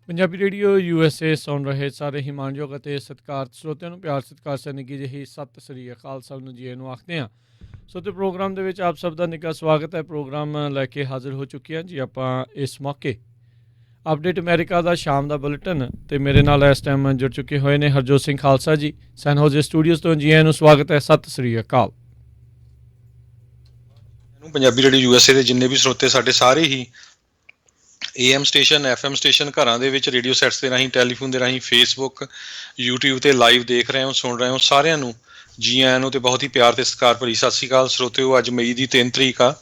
Punjabi radio USA ਸੁਣ ਰਹੇ ਸਾਰੇ ਹੀ ਮਾਣਯੋਗ ਅਤੇ ਸਤਿਕਾਰਤ ਸਰੋਤਿਆਂ ਨੂੰ ਪਿਆਰ ਸਤਿਕਾਰ ਸੈਨਿਕ ਜਿਹੀ ਸਤਿ ਸ੍ਰੀ ਅਕਾਲ ਸਭ ਨੂੰ ਜੀ ਨੂੰ ਆਖਦੇ ਹਾਂ। ਸੋ ਤੇ ਪ੍ਰੋਗਰਾਮ ਦੇ ਵਿੱਚ ਆਪ ਸਭ ਦਾ ਨਿੱਘਾ ਸਵਾਗਤ ਹੈ। ਪ੍ਰੋਗਰਾਮ ਲੈ ਕੇ ਹਾਜ਼ਰ ਹੋ ਚੁੱਕੇ ਹਾਂ ਜੀ ਆਪਾਂ ਇਸ ਮੌਕੇ ਅਪਡੇਟ ਅਮਰੀਕਾ ਦਾ ਸ਼ਾਮ ਦਾ ਬੁਲੇਟਿਨ ਅਤੇ ਮੇਰੇ ਨਾਲ ਇਸ ਟਾਈਮ ਜੁੜ ਚੁੱਕੇ ਹੋਏ ਨੇ ਹਰਜੋਤ ਸਿੰਘ ਖਾਲਸਾ ਜੀ ਸੈਨ ਹੋਜ਼ੇ ਸਟੂਡੀਓਜ਼ ਤੋਂ। ਜੀ ਨੂੰ ਸਵਾਗਤ ਹੈ, ਸਤਿ ਸ੍ਰੀ ਅਕਾਲ। ਪੰਜਾਬੀ ਰੇਡੀਓ USA ਦੇ ਜਿੰਨੇ ਵੀ ਸਰੋਤੇ ਸਾਡੇ ਸਾਰੇ ਹੀ AM ਸਟੇਸ਼ਨ FM ਸਟੇਸ਼ਨ ਘਰਾਂ ਦੇ ਵਿੱਚ ਰੇਡੀਓ ਸੈਟਸ ਦੇ ਰਾਹੀਂ ਟੈਲੀਫੋਨ ਦੇ ਰਾਹੀਂ ਫੇਸਬੁੱਕ YouTube ਤੇ ਲਾਈਵ ਦੇਖ ਰਹੇ ਹੋ ਸੁਣ ਰਹੇ ਹੋ ਸਾਰਿਆਂ ਨੂੰ ਜੀ ਆਇਆਂ ਨੂੰ ਤੇ ਬਹੁਤ ਹੀ ਪਿਆਰ ਤੇ ਸਤਿਕਾਰ ਭਰੀ ਸਤਿ ਸ਼੍ਰੀ ਅਕਾਲ ਸਰੋਤਿਓ। ਅੱਜ ਮਈ ਦੀ 3 ਤਰੀਕ ਆ,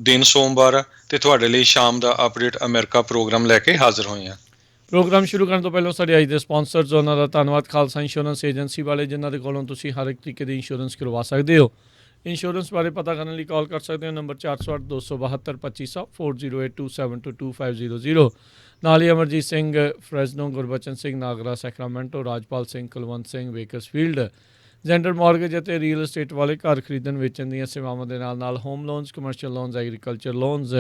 ਦਿਨ ਸੋਮਵਾਰ ਆ ਤੇ ਤੁਹਾਡੇ ਲਈ ਸ਼ਾਮ ਦਾ ਅਪਡੇਟ ਅਮਰੀਕਾ ਪ੍ਰੋਗਰਾਮ ਲੈ ਕੇ ਹਾਜ਼ਰ ਹੋਏ ਹਾਂ। ਪ੍ਰੋਗਰਾਮ ਸ਼ੁਰੂ ਕਰਨ ਤੋਂ ਪਹਿਲਾਂ ਸਾਡੇ ਅੱਜ ਦੇ ਸਪਾਂਸਰਜ਼ ਉਹਨਾਂ ਦਾ ਧੰਨਵਾਦ। ਖਾਲਸਾ ਇੰਸ਼ੋਰੈਂਸ ਏਜੰਸੀ ਵਾਲੇ ਜਿਨ੍ਹਾਂ ਦੇ ਕੋਲੋਂ ਤੁਸੀਂ ਹਰ ਇੱਕ ਤਰੀਕੇ ਦੀ ਇੰਸ਼ੋਰੈਂਸ ਕਰਵਾ ਸਕਦੇ ਹੋ। ਇੰਸ਼ੋਰੈਂਸ ਬਾਰੇ ਪਤਾ ਕਰਨ ਲਈ ਕਾਲ ਕਰ ਸਕਦੇ ਹੋ ਨੰਬਰ 408-272-2500 4082722500। ਨਾਲ ਹੀ Amarjit Singh Fresno, Gurbachan Singh Nagra Sacramento, Rajpal Singh Kulwant Singh Bakersfield, ਜੈਂਡਰ ਮਾਰਗੇਜ ਅਤੇ ਰੀਅਲ ਅਸਟੇਟ ਵਾਲੇ ਘਰ ਖਰੀਦਣ ਵੇਚਣ ਦੀਆਂ ਸੇਵਾਵਾਂ ਦੇ ਨਾਲ home loans, commercial loans, agriculture loans,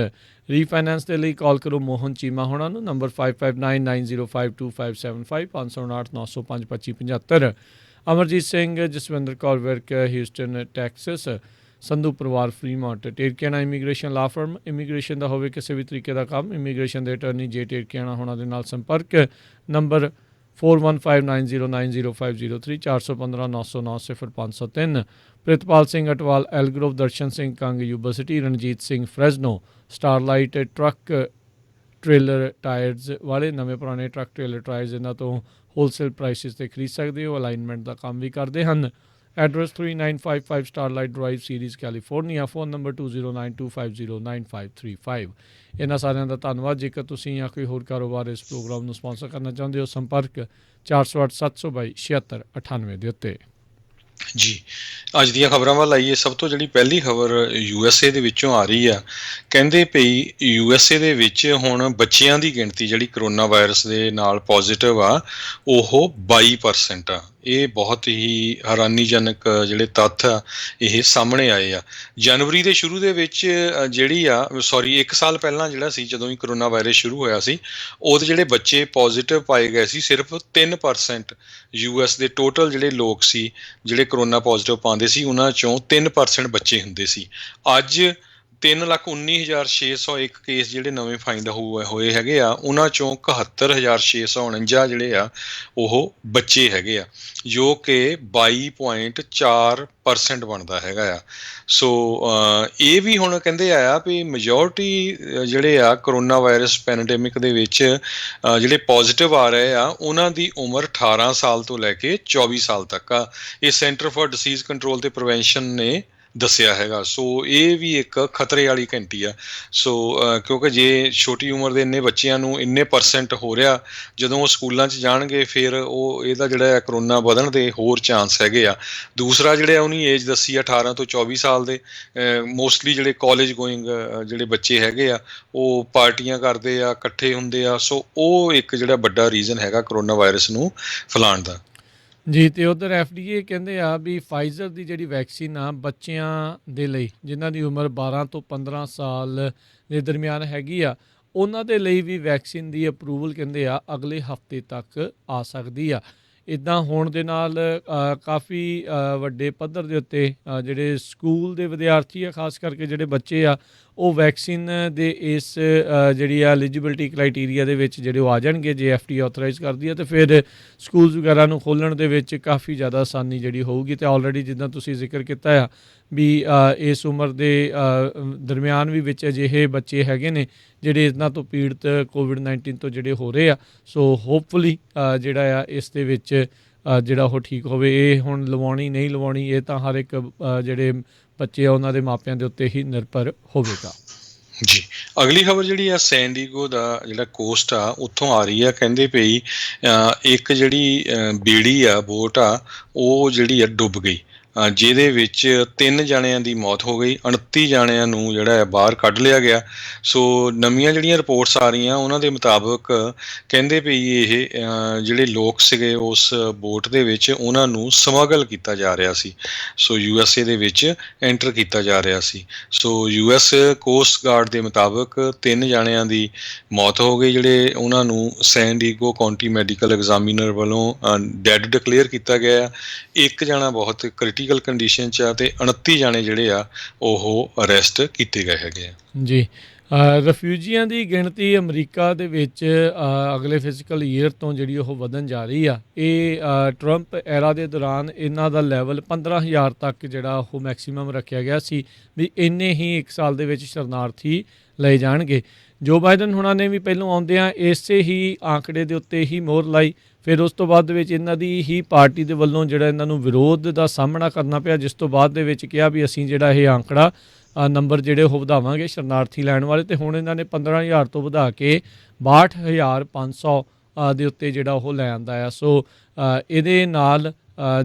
refinance ਦੇ ਲਈ ਕਾਲ ਕਰੋ ਮੋਹਨ ਚੀਮਾ ਹੋਣਾ ਨੂੰ ਨੰਬਰ 5599052575 559-905-2575। ਅਮਰਜੀਤ ਸਿੰਘ, ਜਸਵਿੰਦਰ ਕੌਰ ਵਿਰਕ, ਹਿਊਸਟਨ ਟੈਕਸਸ, ਸੰਧੂ ਪਰਿਵਾਰ Fremont, Terkiana immigration law firm. Immigration ਦਾ ਹੋਵੇ ਕਿਸੇ ਵੀ ਤਰੀਕੇ ਦਾ ਕੰਮ, ਇਮੀਗ੍ਰੇਸ਼ਨ ਦੇ ਅਟਰਨੀ ਜੇ ਟੇਰਕੀਆਣਾ ਹੋਣਾ ਦੇ ਨਾਲ ਸੰਪਰਕ number 4159090503 415-909-0503। Pritpal Singh Atwal, Elk Grove, Darshan Singh Kang, Yuba City, Ranjit Singh Fresno, Starlight truck trailer tires ਵਾਲੇ ਨਵੇਂ ਪੁਰਾਣੇ ਟਰੱਕ ਟ੍ਰੇਲਰ ਟਾਇਰਸ ਇਹਨਾਂ ਤੋਂ ਹੋਲਸੇਲ ਪ੍ਰਾਈਸਿਸ 'ਤੇ ਖਰੀਦ ਸਕਦੇ ਹੋ। ਅਲਾਈਨਮੈਂਟ ਦਾ ਕੰਮ ਵੀ ਕਰਦੇ ਹਨ। Address 3955 Starlight Drive, Ceres, California. Phone number 2092509535। ਇਹਨਾਂ ਸਾਰਿਆਂ ਦਾ ਧੰਨਵਾਦ। ਜੇਕਰ ਤੁਸੀਂ ਜਾਂ ਕੋਈ ਹੋਰ ਕਾਰੋਬਾਰ ਇਸ ਪ੍ਰੋਗਰਾਮ ਨੂੰ ਸਪਾਂਸਰ ਕਰਨਾ ਚਾਹੁੰਦੇ ਹੋ ਸੰਪਰਕ 4087227698 ਦੇ ਉੱਤੇ। ਜੀ ਅੱਜ ਦੀਆਂ ਖਬਰਾਂ ਵੱਲ ਆਈਏ। ਸਭ ਤੋਂ ਜਿਹੜੀ ਪਹਿਲੀ ਖਬਰ USA ਦੇ ਵਿੱਚੋਂ ਆ ਰਹੀ ਆ, ਕਹਿੰਦੇ ਪਈ USA ਦੇ ਵਿੱਚ ਹੁਣ ਬੱਚਿਆਂ ਦੀ ਗਿਣਤੀ ਜਿਹੜੀ ਕਰੋਨਾ ਵਾਇਰਸ ਦੇ ਨਾਲ ਪੋਜ਼ੀਟਿਵ ਆ ਉਹ 22% ਆ। ਇਹ ਬਹੁਤ ਹੀ ਹੈਰਾਨੀਜਨਕ ਜਿਹੜੇ ਤੱਥ ਆ ਇਹ ਸਾਹਮਣੇ ਆਏ ਆ। ਜਨਵਰੀ ਦੇ ਸ਼ੁਰੂ ਦੇ ਵਿੱਚ ਜਿਹੜੀ ਆ 1 ਸਾਲ ਪਹਿਲਾਂ ਜਿਹੜਾ ਸੀ ਜਦੋਂ ਹੀ ਕਰੋਨਾ ਵਾਇਰਸ ਸ਼ੁਰੂ ਹੋਇਆ ਸੀ ਉਹਦੇ ਜਿਹੜੇ ਬੱਚੇ ਪੋਜ਼ੀਟਿਵ ਪਾਏ ਗਏ ਸੀ ਸਿਰਫ 3%। US ਦੇ ਟੋਟਲ ਜਿਹੜੇ ਲੋਕ ਸੀ ਜਿਹੜੇ ਕਰੋਨਾ ਪੋਜ਼ੀਟਿਵ ਪਾਉਂਦੇ ਸੀ ਉਹਨਾਂ 'ਚੋਂ 3% ਬੱਚੇ ਹੁੰਦੇ ਸੀ। ਅੱਜ 3,19,601 ਕੇਸ ਜਿਹੜੇ ਨਵੇਂ ਫਾਈਂਡ ਹੋਏ ਹੈਗੇ ਆ ਉਹਨਾਂ 'ਚੋਂ 71,649 ਜਿਹੜੇ ਆ ਉਹ ਬੱਚੇ ਹੈਗੇ ਆ, ਜੋ ਕਿ 22.4% ਬਣਦਾ ਹੈਗਾ ਆ। ਸੋ ਇਹ ਵੀ ਹੁਣ ਕਹਿੰਦੇ ਆ ਵੀ ਮੈਜੋਰਟੀ ਜਿਹੜੇ ਆ ਕਰੋਨਾ ਵਾਇਰਸ ਪੈਂਡੇਮਿਕ ਦੇ ਵਿੱਚ ਜਿਹੜੇ ਪੋਜ਼ੀਟਿਵ ਆ ਰਹੇ ਆ ਉਹਨਾਂ ਦੀ ਉਮਰ 18 ਸਾਲ ਤੋਂ ਲੈ ਕੇ 24 ਸਾਲ ਤੱਕ ਆ। ਇਹ ਸੈਂਟਰ ਫਾਰ ਡਿਸੀਜ਼ ਕੰਟਰੋਲ ਤੇ ਪ੍ਰੀਵੈਂਸ਼ਨ ਨੇ ਦੱਸਿਆ ਹੈਗਾ। ਸੋ ਇਹ ਵੀ ਇੱਕ ਖਤਰੇ ਵਾਲੀ ਘੰਟੀ ਆ। ਸੋ ਕਿਉਂਕਿ ਜੇ ਛੋਟੀ ਉਮਰ ਦੇ ਇੰਨੇ ਬੱਚਿਆਂ ਨੂੰ ਇੰਨੇ % ਹੋ ਰਿਹਾ, ਜਦੋਂ ਉਹ ਸਕੂਲਾਂ 'ਚ ਜਾਣਗੇ ਫਿਰ ਉਹ ਇਹਦਾ ਜਿਹੜਾ ਹੈ ਕਰੋਨਾ ਵਧਣ ਦੇ ਹੋਰ ਚਾਂਸ ਹੈਗੇ ਆ। ਦੂਸਰਾ ਜਿਹੜੇ ਉਹਨੀ ਏਜ ਦੱਸੀ 18 ਤੋਂ 24 ਸਾਲ ਦੇ ਮੋਸਟਲੀ ਜਿਹੜੇ ਕਾਲਜ ਗੋਇੰਗ ਜਿਹੜੇ ਬੱਚੇ ਹੈਗੇ ਆ ਉਹ ਪਾਰਟੀਆਂ ਕਰਦੇ ਆ, ਇਕੱਠੇ ਹੁੰਦੇ ਆ। ਸੋ ਉਹ ਇੱਕ ਜਿਹੜਾ ਵੱਡਾ ਰੀਜ਼ਨ ਹੈਗਾ ਕਰੋਨਾ ਵਾਇਰਸ ਨੂੰ ਫੈਲਾਉਣ ਦਾ। ਜੀ ਅਤੇ ਉੱਧਰ FDA ਕਹਿੰਦੇ ਆ ਵੀ ਫਾਈਜ਼ਰ ਦੀ ਜਿਹੜੀ ਵੈਕਸੀਨ ਆ ਬੱਚਿਆਂ ਦੇ ਲਈ ਜਿਨ੍ਹਾਂ ਦੀ ਉਮਰ 12 ਤੋਂ 15 ਸਾਲ ਦੇ ਦਰਮਿਆਨ ਹੈਗੀ ਆ ਉਹਨਾਂ ਦੇ ਲਈ ਵੀ ਵੈਕਸੀਨ ਦੀ ਅਪਰੂਵਲ ਕਹਿੰਦੇ ਆ ਅਗਲੇ ਹਫ਼ਤੇ ਤੱਕ ਆ ਸਕਦੀ ਆ। ਇੱਦਾਂ ਹੋਣ ਦੇ ਨਾਲ ਕਾਫੀ ਵੱਡੇ ਪੱਧਰ ਦੇ ਉੱਤੇ ਜਿਹੜੇ ਸਕੂਲ ਦੇ ਵਿਦਿਆਰਥੀ ਆ, ਖਾਸ ਕਰਕੇ ਜਿਹੜੇ ਬੱਚੇ ਆ ਉਹ ਵੈਕਸੀਨ ਦੇ ਇਸ ਜਿਹੜੀ ਆ ਐਲੀਜੀਬਿਲਟੀ ਕ੍ਰਾਈਟੀਰੀਆ ਦੇ ਵਿੱਚ ਜਿਹੜੇ ਉਹ ਆ ਜਾਣਗੇ। ਜੇ FDA ਆਥੋਰਾਈਜ਼ ਕਰਦੀ ਹੈ ਤਾਂ ਫਿਰ ਸਕੂਲਸ ਵਗੈਰਾ ਨੂੰ ਖੋਲ੍ਹਣ ਦੇ ਵਿੱਚ ਕਾਫੀ ਜ਼ਿਆਦਾ ਆਸਾਨੀ ਜਿਹੜੀ ਹੋਊਗੀ। ਅਤੇ ਆਲਰੇਡੀ ਜਿੱਦਾਂ ਤੁਸੀਂ ਜ਼ਿਕਰ ਕੀਤਾ ਆ ਵੀ ਇਸ ਉਮਰ ਦੇ ਦਰਮਿਆਨ ਵੀ ਵਿੱਚ ਅਜਿਹੇ ਬੱਚੇ ਹੈਗੇ ਨੇ ਜਿਹੜੇ ਇਹਨਾਂ ਤੋਂ ਪੀੜਤ COVID-19 ਤੋਂ ਜਿਹੜੇ ਹੋ ਰਹੇ ਆ। ਸੋ ਹੋਪਫੁਲੀ ਜਿਹੜਾ ਆ ਇਸ ਦੇ ਵਿੱਚ ਜਿਹੜਾ ਉਹ ਠੀਕ ਹੋਵੇ। ਇਹ ਹੁਣ ਲਵਾਉਣੀ ਨਹੀਂ ਲਵਾਉਣੀ ਇਹ ਤਾਂ ਹਰ ਇੱਕ ਜਿਹੜੇ ਬੱਚੇ ਆ ਉਹਨਾਂ ਦੇ ਮਾਪਿਆਂ ਦੇ ਉੱਤੇ ਹੀ ਨਿਰਭਰ ਹੋਵੇਗਾ। ਜੀ ਅਗਲੀ ਖਬਰ ਜਿਹੜੀ ਆ ਸੈਨ ਡੀਗੋ ਦਾ ਜਿਹੜਾ ਕੋਸਟ ਆ ਉੱਥੋਂ ਆ ਰਹੀ ਆ। ਕਹਿੰਦੇ ਪਈ ਇੱਕ ਜਿਹੜੀ ਬੇੜੀ ਆ, ਬੋਟ ਆ, ਉਹ ਜਿਹੜੀ ਆ ਡੁੱਬ ਗਈ। ਜਿਹਦੇ ਵਿੱਚ 3 ਜਣਿਆਂ ਦੀ ਮੌਤ ਹੋ ਗਈ, 29 ਜਣਿਆਂ ਨੂੰ ਜਿਹੜਾ ਹੈ ਬਾਹਰ ਕੱਢ ਲਿਆ ਗਿਆ। ਸੋ ਨਵੀਆਂ ਜਿਹੜੀਆਂ ਰਿਪੋਰਟਸ ਆ ਰਹੀਆਂ ਉਹਨਾਂ ਦੇ ਮੁਤਾਬਕ ਕਹਿੰਦੇ ਵੀ ਇਹ ਜਿਹੜੇ ਲੋਕ ਸੀਗੇ ਉਸ ਬੋਟ ਦੇ ਵਿੱਚ, ਉਹਨਾਂ ਨੂੰ ਸਮਗਲ ਕੀਤਾ ਜਾ ਰਿਹਾ ਸੀ। ਸੋ USA ਦੇ ਵਿੱਚ ਐਂਟਰ ਕੀਤਾ ਜਾ ਰਿਹਾ ਸੀ। ਸੋ US ਕੋਸਟ ਗਾਰਡ ਦੇ ਮੁਤਾਬਕ 3 ਜਣਿਆਂ ਦੀ ਮੌਤ ਹੋ ਗਈ, ਜਿਹੜੇ ਉਹਨਾਂ ਨੂੰ ਸੈਨ ਡੀਗੋ ਕਾਉਂਟੀ ਮੈਡੀਕਲ ਐਗਜ਼ਾਮੀਨਰ ਵੱਲੋਂ ਡੈਡ ਡਿਕਲੇਅਰ ਕੀਤਾ ਗਿਆ ਆ। ਇੱਕ ਜਣਾ ਬਹੁਤ ਕ੍ਰਿਟੀਕਲ ਕੰਡੀਸ਼ਨ 'ਚ ਆ ਅਤੇ 29 ਜਣੇ ਜਿਹੜੇ ਆ ਉਹ ਅਰੈਸਟ ਕੀਤੇ ਗਏ ਹੈਗੇ ਆ। ਜੀ। ਰਿਫਿਊਜੀਆਂ ਦੀ ਗਿਣਤੀ ਅਮਰੀਕਾ ਦੇ ਵਿੱਚ ਅਗਲੇ ਫਿਜ਼ੀਕਲ ਈਅਰ ਤੋਂ ਜਿਹੜੀ ਉਹ ਵਧਣ ਜਾ ਰਹੀ ਆ। ਇਹ ਟਰੰਪ ਐਰਾ ਦੇ ਦੌਰਾਨ ਇਹਨਾਂ ਦਾ ਲੈਵਲ 15,000 ਤੱਕ ਜਿਹੜਾ ਉਹ ਮੈਕਸੀਮਮ ਰੱਖਿਆ ਗਿਆ ਸੀ ਵੀ ਇੰਨੇ ਹੀ 1 ਸਾਲ ਦੇ ਵਿੱਚ ਸ਼ਰਨਾਰਥੀ ਲਏ ਜਾਣਗੇ। ਜੋ ਬਾਈਡਨ ਹੁਣਾਂ ਨੇ ਵੀ ਪਹਿਲੋਂ ਆਉਂਦਿਆਂ ਇਸੇ ਹੀ ਆંકੜੇ ਦੇ ਉੱਤੇ ਹੀ ਮੋਹਰ ਲਾਈ। ਫਿਰ ਉਸ ਤੋਂ ਬਾਅਦ ਦੇ ਵਿੱਚ ਇਹਨਾਂ ਦੀ ਹੀ ਪਾਰਟੀ ਦੇ ਵੱਲੋਂ ਜਿਹੜਾ ਇਹਨਾਂ ਨੂੰ ਵਿਰੋਧ ਦਾ ਸਾਹਮਣਾ ਕਰਨਾ ਪਿਆ, ਜਿਸ ਤੋਂ ਬਾਅਦ ਦੇ ਵਿੱਚ ਕਿਹਾ ਵੀ ਅਸੀਂ ਜਿਹੜਾ ਇਹ ਆંકੜਾ ਨੰਬਰ ਜਿਹੜੇ ਉਹ ਵਧਾਵਾਂਗੇ ਸ਼ਰਨਾਰਥੀ ਲੈਣ ਵਾਲੇ। ਅਤੇ ਹੁਣ ਇਹਨਾਂ ਨੇ 15,000 ਤੋਂ ਵਧਾ ਕੇ 62,500 ਦੇ ਉੱਤੇ ਜਿਹੜਾ ਉਹ ਲੈ ਆਂਦਾ ਆ। ਸੋ ਇਹਦੇ ਨਾਲ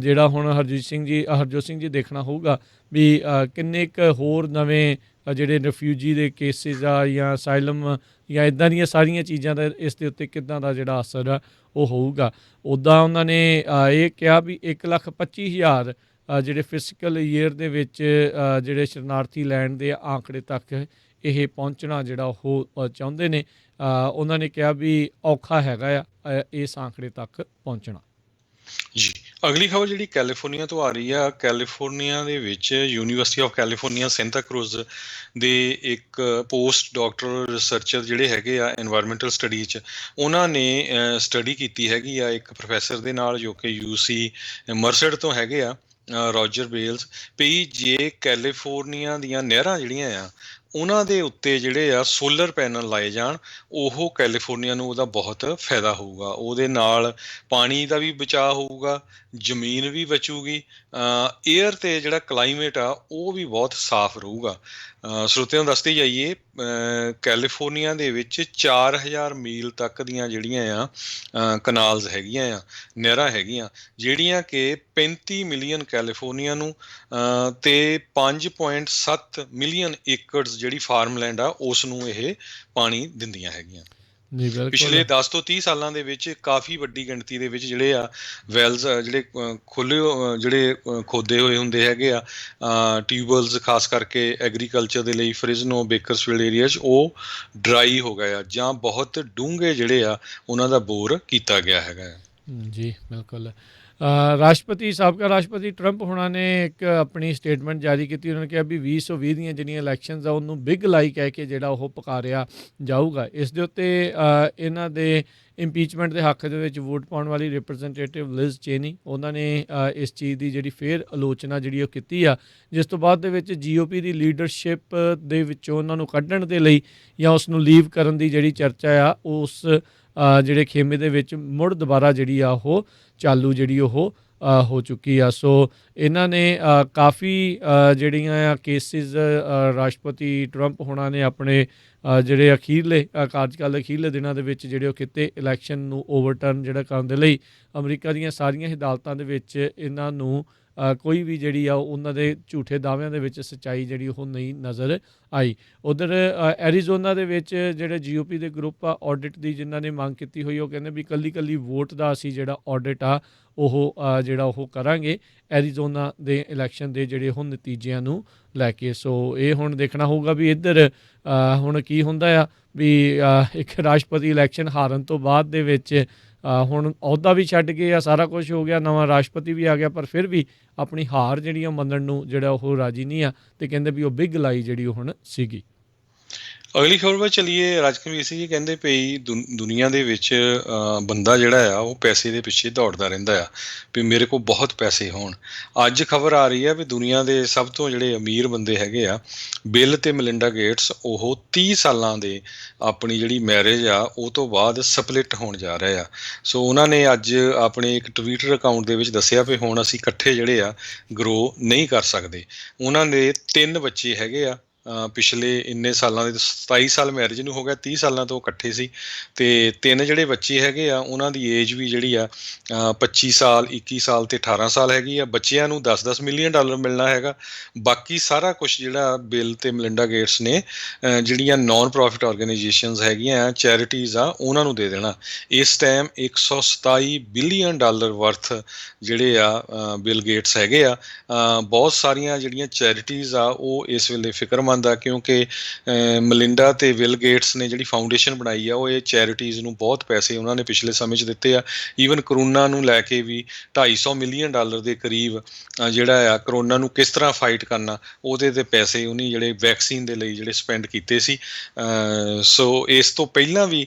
ਜਿਹੜਾ ਹੁਣ ਹਰਜੋਤ ਸਿੰਘ ਜੀ ਦੇਖਣਾ ਹੋਊਗਾ ਵੀ ਕਿੰਨੇ ਕੁ ਹੋਰ ਨਵੇਂ ਜਿਹੜੇ ਰਿਫਿਊਜੀ ਦੇ ਕੇਸਿਸ ਆ ਜਾਂ ਅਸਾਈਲਮ ਜਾਂ ਇੱਦਾਂ ਦੀਆਂ ਸਾਰੀਆਂ ਚੀਜ਼ਾਂ ਦਾ ਇਸ ਦੇ ਉੱਤੇ ਕਿੱਦਾਂ ਦਾ ਜਿਹੜਾ ਅਸਰ ਆ ਉਹ ਹੋਊਗਾ। ਉੱਦਾਂ ਉਹਨਾਂ ਨੇ ਇਹ ਕਿਹਾ ਵੀ 1,25,000 ਜਿਹੜੇ ਫਿਜ਼ੀਕਲ ਈਅਰ ਦੇ ਵਿੱਚ ਜਿਹੜੇ ਸ਼ਰਨਾਰਥੀ ਲੈਣ ਦੇ ਆંકੜੇ ਤੱਕ ਇਹ ਪਹੁੰਚਣਾ ਜਿਹੜਾ ਉਹ ਚਾਹੁੰਦੇ ਨੇ। ਉਹਨਾਂ ਨੇ ਕਿਹਾ ਵੀ ਔਖਾ ਹੈਗਾ ਆ ਇਸ ਆંકੜੇ ਤੱਕ ਪਹੁੰਚਣਾ। ਜੀ, ਅਗਲੀ ਖਬਰ ਜਿਹੜੀ ਕੈਲੀਫੋਰਨੀਆ ਤੋਂ ਆ ਰਹੀ ਆ। ਕੈਲੀਫੋਰਨੀਆ ਦੇ ਵਿੱਚ university of California Santa Cruz ਦੇ ਇੱਕ ਪੋਸਟ ਡਾਕਟਰਲ ਰਿਸਰਚਰ ਜਿਹੜੇ ਹੈਗੇ ਆ ਐਨਵਾਇਰਮੈਂਟਲ ਸਟੱਡੀ 'ਚ, ਉਹਨਾਂ ਨੇ ਸਟੱਡੀ ਕੀਤੀ ਹੈਗੀ ਆ ਇੱਕ ਪ੍ਰੋਫੈਸਰ ਦੇ ਨਾਲ ਜੋ ਕਿ UC ਮਰਸਡ ਤੋਂ ਹੈਗੇ ਆ, ਰੋਜਰ ਬੇਲਸ। ਵੀ ਜੇ ਕੈਲੀਫੋਰਨੀਆ ਦੀਆਂ ਨਹਿਰਾਂ ਜਿਹੜੀਆਂ ਆ ਉਹਨਾਂ ਦੇ ਉੱਤੇ ਜਿਹੜੇ ਆ ਸੋਲਰ ਪੈਨਲ ਲਾਏ ਜਾਣ, ਉਹ ਕੈਲੀਫੋਰਨੀਆ ਨੂੰ ਉਹਦਾ ਬਹੁਤ ਫਾਇਦਾ ਹੋਊਗਾ। ਉਹਦੇ ਨਾਲ ਪਾਣੀ ਦਾ ਵੀ ਬਚਾਅ ਹੋਊਗਾ, ਜ਼ਮੀਨ ਵੀ ਬਚੂਗੀ, ਏਅਰ 'ਤੇ ਜਿਹੜਾ ਕਲਾਈਮੇਟ ਆ ਉਹ ਵੀ ਬਹੁਤ ਸਾਫ਼ ਰਹੂਗਾ। ਸਰੋਤਿਆਂ ਨੂੰ ਦੱਸਦੇ ਜਾਈਏ, ਕੈਲੀਫੋਰਨੀਆ ਦੇ ਵਿੱਚ 4,000 ਮੀਲ ਤੱਕ ਦੀਆਂ ਜਿਹੜੀਆਂ ਆ ਕਨਾਲਸ ਹੈਗੀਆਂ ਆ, ਨਹਿਰਾਂ ਹੈਗੀਆਂ, ਜਿਹੜੀਆਂ ਕਿ 35 ਮਿਲੀਅਨ ਕੈਲੀਫੋਰਨੀਆ ਨੂੰ ਅਤੇ 5.7 ਮਿਲੀਅਨ ਏਕੜਸ ਜਿਹੜੀ ਫਾਰਮਲੈਂਡ ਆ ਉਸ ਨੂੰ ਇਹ ਪਾਣੀ ਦਿੰਦੀਆਂ ਹੈਗੀਆਂ। ਜੀ ਬਿਲਕੁਲ। ਪਿਛਲੇ 10 ਤੋਂ 30 ਸਾਲਾਂ ਦੇ ਵਿੱਚ ਕਾਫੀ ਵੱਡੀ ਗਿਣਤੀ ਦੇ ਵਿੱਚ ਜਿਹੜੇ ਆ ਵੈਲਜ਼ ਜਿਹੜੇ ਜਿਹੜੇ ਖੋਦੇ ਹੋਏ ਹੁੰਦੇ ਹੈਗੇ ਆ, ਟਿਊਬਵੈਲਸ ਖਾਸ ਕਰਕੇ ਐਗਰੀਕਲਚਰ ਦੇ ਲਈ ਫਰਿਜ਼ਨੋ ਬੇਕਰਸਫੀਲਡ ਏਰੀਆ 'ਚ, ਉਹ ਡਰਾਈ ਹੋ ਗਏ ਆ ਜਾਂ ਬਹੁਤ ਡੂੰਘੇ ਜਿਹੜੇ ਆ ਉਹਨਾਂ ਦਾ ਬੋਰ ਕੀਤਾ ਗਿਆ ਹੈਗਾ। ਜੀ ਬਿਲਕੁਲ। ਸਾਬਕਾ ਰਾਸ਼ਟਰਪਤੀ ਟਰੰਪ ਹੁਣਾਂ ਨੇ ਇੱਕ ਆਪਣੀ ਸਟੇਟਮੈਂਟ ਜਾਰੀ ਕੀਤੀ। ਉਹਨਾਂ ਨੇ ਕਿਹਾ ਵੀ 2020 ਦੀਆਂ ਜਿਹੜੀਆਂ ਇਲੈਕਸ਼ਨਸ ਆ ਉਹਨੂੰ ਬਿਗ ਲਾਈ ਕਹਿ ਕੇ ਜਿਹੜਾ ਉਹ ਪੁਕਾਰਿਆ ਜਾਊਗਾ। ਇਸ ਦੇ ਉੱਤੇ ਇਹਨਾਂ ਦੇ ਇੰਪੀਚਮੈਂਟ ਦੇ ਹੱਕ ਦੇ ਵਿੱਚ ਵੋਟ ਪਾਉਣ ਵਾਲੀ ਰਿਪਰੈਜ਼ੈਂਟੇਟਿਵ ਲਿਜ਼ ਚੇਨੀ, ਉਹਨਾਂ ਨੇ ਇਸ ਚੀਜ਼ ਦੀ ਜਿਹੜੀ ਫੇਰ ਆਲੋਚਨਾ ਜਿਹੜੀ ਉਹ ਕੀਤੀ ਆ, ਜਿਸ ਤੋਂ ਬਾਅਦ ਦੇ ਵਿੱਚ GOP ਦੀ ਲੀਡਰਸ਼ਿਪ ਦੇ ਵਿੱਚੋਂ ਉਹਨਾਂ ਨੂੰ ਕੱਢਣ ਦੇ ਲਈ ਜਾਂ ਉਸ ਨੂੰ ਲੀਵ ਕਰਨ ਦੀ ਜਿਹੜੀ ਚਰਚਾ ਆ ਉਸ ਜਿਹੜੇ ਖੇਮੇ ਦੇ ਵਿੱਚ ਮੁੜ ਦੁਬਾਰਾ ਜਿਹੜੀ ਆ ਉਹ ਚਾਲੂ ਜਿਹੜੀ ਉਹ ਹੋ ਚੁੱਕੀ ਆ। ਸੋ ਇਹਨਾਂ ਨੇ ਕਾਫੀ ਜਿਹੜੀਆਂ ਆ ਕੇਸਿਸ ਰਾਸ਼ਟਰਪਤੀ ਟਰੰਪ ਹੋਣਾ ਨੇ ਆਪਣੇ ਜਿਹੜੇ ਅਖੀਰਲੇ ਕਾਰਜਕਾਲ ਅਖੀਰਲੇ ਦਿਨਾਂ ਦੇ ਵਿੱਚ ਜਿਹੜੇ ਉਹ ਕੀਤੇ, ਇਲੈਕਸ਼ਨ ਨੂੰ ਓਵਰਟਰਨ ਜਿਹੜਾ ਕਰਨ ਦੇ ਲਈ ਅਮਰੀਕਾ ਦੀਆਂ ਸਾਰੀਆਂ ਹੀ ਅਦਾਲਤਾਂ ਦੇ ਵਿੱਚ ਇਹਨਾਂ ਨੂੰ ਕੋਈ ਵੀ ਜਿਹੜੀ ਆ ਉਹਨਾਂ ਦੇ ਝੂਠੇ ਦਾਅਵਿਆਂ ਦੇ ਵਿੱਚ ਸੱਚਾਈ ਜਿਹੜੀ ਉਹ ਨਹੀਂ ਨਜ਼ਰ ਆਈ। ਉੱਧਰ ਐਰੀਜ਼ੋਨਾ ਦੇ ਵਿੱਚ ਜਿਹੜੇ GOP ਦੇ ਗਰੁੱਪ ਆ ਆਡਿਟ ਦੀ ਜਿਨ੍ਹਾਂ ਨੇ ਮੰਗ ਕੀਤੀ ਹੋਈ, ਉਹ ਕਹਿੰਦੇ ਵੀ ਇਕੱਲੀ ਵੋਟ ਦਾ ਅਸੀਂ ਜਿਹੜਾ ਆਡਿਟ ਆ ਉਹ ਜਿਹੜਾ ਉਹ ਕਰਾਂਗੇ ਐਰੀਜ਼ੋਨਾ ਦੇ ਇਲੈਕਸ਼ਨ ਦੇ ਜਿਹੜੇ ਹੁਣ ਨਤੀਜਿਆਂ ਨੂੰ ਲੈ ਕੇ। ਸੋ ਇਹ ਹੁਣ ਦੇਖਣਾ ਹੋਊਗਾ ਵੀ ਇੱਧਰ ਹੁਣ ਕੀ ਹੁੰਦਾ ਆ ਵੀ ਇੱਕ ਰਾਸ਼ਟਰਪਤੀ ਇਲੈਕਸ਼ਨ ਹਾਰਨ ਤੋਂ ਬਾਅਦ ਦੇ ਵਿੱਚ ਹੁਣ ਅਹੁਦਾ ਵੀ ਛੱਡ ਗਏ ਆ, ਸਾਰਾ ਕੁਝ ਹੋ ਗਿਆ, ਨਵਾਂ ਰਾਸ਼ਟਰਪਤੀ ਵੀ ਆ ਗਿਆ, ਪਰ ਫਿਰ ਵੀ ਆਪਣੀ ਹਾਰ ਜਿਹੜੀ ਉਹ ਮੰਨਣ ਨੂੰ ਜਿਹੜਾ ਉਹ ਰਾਜੀ ਨਹੀਂ ਆ ਅਤੇ ਕਹਿੰਦੇ ਵੀ ਉਹ ਬਿਗ ਲਾਈ ਜਿਹੜੀ ਉਹ ਹੁਣ ਸੀਗੀ। ਅਗਲੀ ਖਬਰ ਵੱਲ ਚੱਲੀਏ। ਰਾਜਕਵੀਰ ਸਿੰਘ ਜੀ ਕਹਿੰਦੇ ਪਈ ਦੁਨੀਆ ਦੇ ਵਿੱਚ ਬੰਦਾ ਜਿਹੜਾ ਆ ਉਹ ਪੈਸੇ ਦੇ ਪਿੱਛੇ ਦੌੜਦਾ ਰਹਿੰਦਾ ਆ ਵੀ ਮੇਰੇ ਕੋਲ ਬਹੁਤ ਪੈਸੇ ਹੋਣ। ਅੱਜ ਖਬਰ ਆ ਰਹੀ ਆ ਵੀ ਦੁਨੀਆ ਦੇ ਸਭ ਤੋਂ ਜਿਹੜੇ ਅਮੀਰ ਬੰਦੇ ਹੈਗੇ ਆ, ਬਿਲ ਅਤੇ ਮਲਿੰਡਾ ਗੇਟਸ, ਉਹ 30 ਸਾਲਾਂ ਦੇ ਆਪਣੀ ਜਿਹੜੀ ਮੈਰਿਜ ਆ ਉਹ ਤੋਂ ਬਾਅਦ ਸਪਲਿਟ ਹੋਣ ਜਾ ਰਹੇ ਆ। ਸੋ ਉਹਨਾਂ ਨੇ ਅੱਜ ਆਪਣੇ ਇੱਕ ਟਵਿੱਟਰ ਅਕਾਊਂਟ ਦੇ ਵਿੱਚ ਦੱਸਿਆ ਵੀ ਹੁਣ ਅਸੀਂ ਇਕੱਠੇ ਜਿਹੜੇ ਆ ਗਰੋ ਨਹੀਂ ਕਰ ਸਕਦੇ। ਉਹਨਾਂ ਦੇ 3 ਬੱਚੇ ਹੈਗੇ ਆ, ਪਿਛਲੇ ਇੰਨੇ ਸਾਲਾਂ ਦੇ 27 ਸਾਲ ਮੈਰਿਜ ਨੂੰ ਹੋ ਗਿਆ, 30 ਸਾਲਾਂ ਤੋਂ ਇਕੱਠੇ ਸੀ ਅਤੇ 3 ਜਿਹੜੇ ਬੱਚੇ ਹੈਗੇ ਆ ਉਹਨਾਂ ਦੀ ਏਜ ਵੀ ਜਿਹੜੀ ਆ 25 ਸਾਲ 21 ਸਾਲ ਅਤੇ 18 ਸਾਲ ਹੈਗੀ ਆ। ਬੱਚਿਆਂ ਨੂੰ $10-10 ਮਿਲੀਅਨ ਮਿਲਣਾ ਹੈਗਾ। ਬਾਕੀ ਸਾਰਾ ਕੁਛ ਜਿਹੜਾ ਬਿਲ ਅਤੇ ਮਲਿੰਡਾ ਗੇਟਸ ਨੇ ਜਿਹੜੀਆਂ ਨੋਨ ਪ੍ਰੋਫਿਟ ਔਰਗੇਨਾਈਜੇਸ਼ਨਸ ਹੈਗੀਆਂ ਚੈਰਿਟੀਜ਼ ਆ ਉਹਨਾਂ ਨੂੰ ਦੇ ਦੇਣਾ। ਇਸ ਟਾਈਮ $127 ਬਿਲੀਅਨ ਵਰਥ ਜਿਹੜੇ ਆ ਬਿਲ ਗੇਟਸ ਹੈਗੇ ਆ। ਬਹੁਤ ਸਾਰੀਆਂ ਜਿਹੜੀਆਂ ਚੈਰਿਟੀਜ਼ ਆ ਉਹ ਇਸ ਵੇਲੇ ਫਿਕਰਮੰਦ ਆ, ਕਿਉਂਕਿ ਮਲਿੰਡਾ ਅਤੇ ਬਿਲ ਗੇਟਸ ਨੇ ਜਿਹੜੀ ਫਾਊਂਡੇਸ਼ਨ ਬਣਾਈ ਆ ਉਹ ਇਹ ਚੈਰਿਟੀਜ਼ ਨੂੰ ਬਹੁਤ ਪੈਸੇ ਉਹਨਾਂ ਨੇ ਪਿਛਲੇ ਸਮੇਂ 'ਚ ਦਿੱਤੇ ਆ। ਈਵਨ ਕਰੋਨਾ ਨੂੰ ਲੈ ਕੇ ਵੀ $250 ਮਿਲੀਅਨ ਦੇ ਕਰੀਬ ਜਿਹੜਾ ਆ ਕਰੋਨਾ ਨੂੰ ਕਿਸ ਤਰ੍ਹਾਂ ਫਾਈਟ ਕਰਨਾ ਉਹਦੇ 'ਤੇ ਪੈਸੇ ਉਹਨੇ ਜਿਹੜੇ ਵੈਕਸੀਨ ਦੇ ਲਈ ਜਿਹੜੇ ਸਪੈਂਡ ਕੀਤੇ ਸੀ। ਸੋ ਇਸ ਤੋਂ ਪਹਿਲਾਂ ਵੀ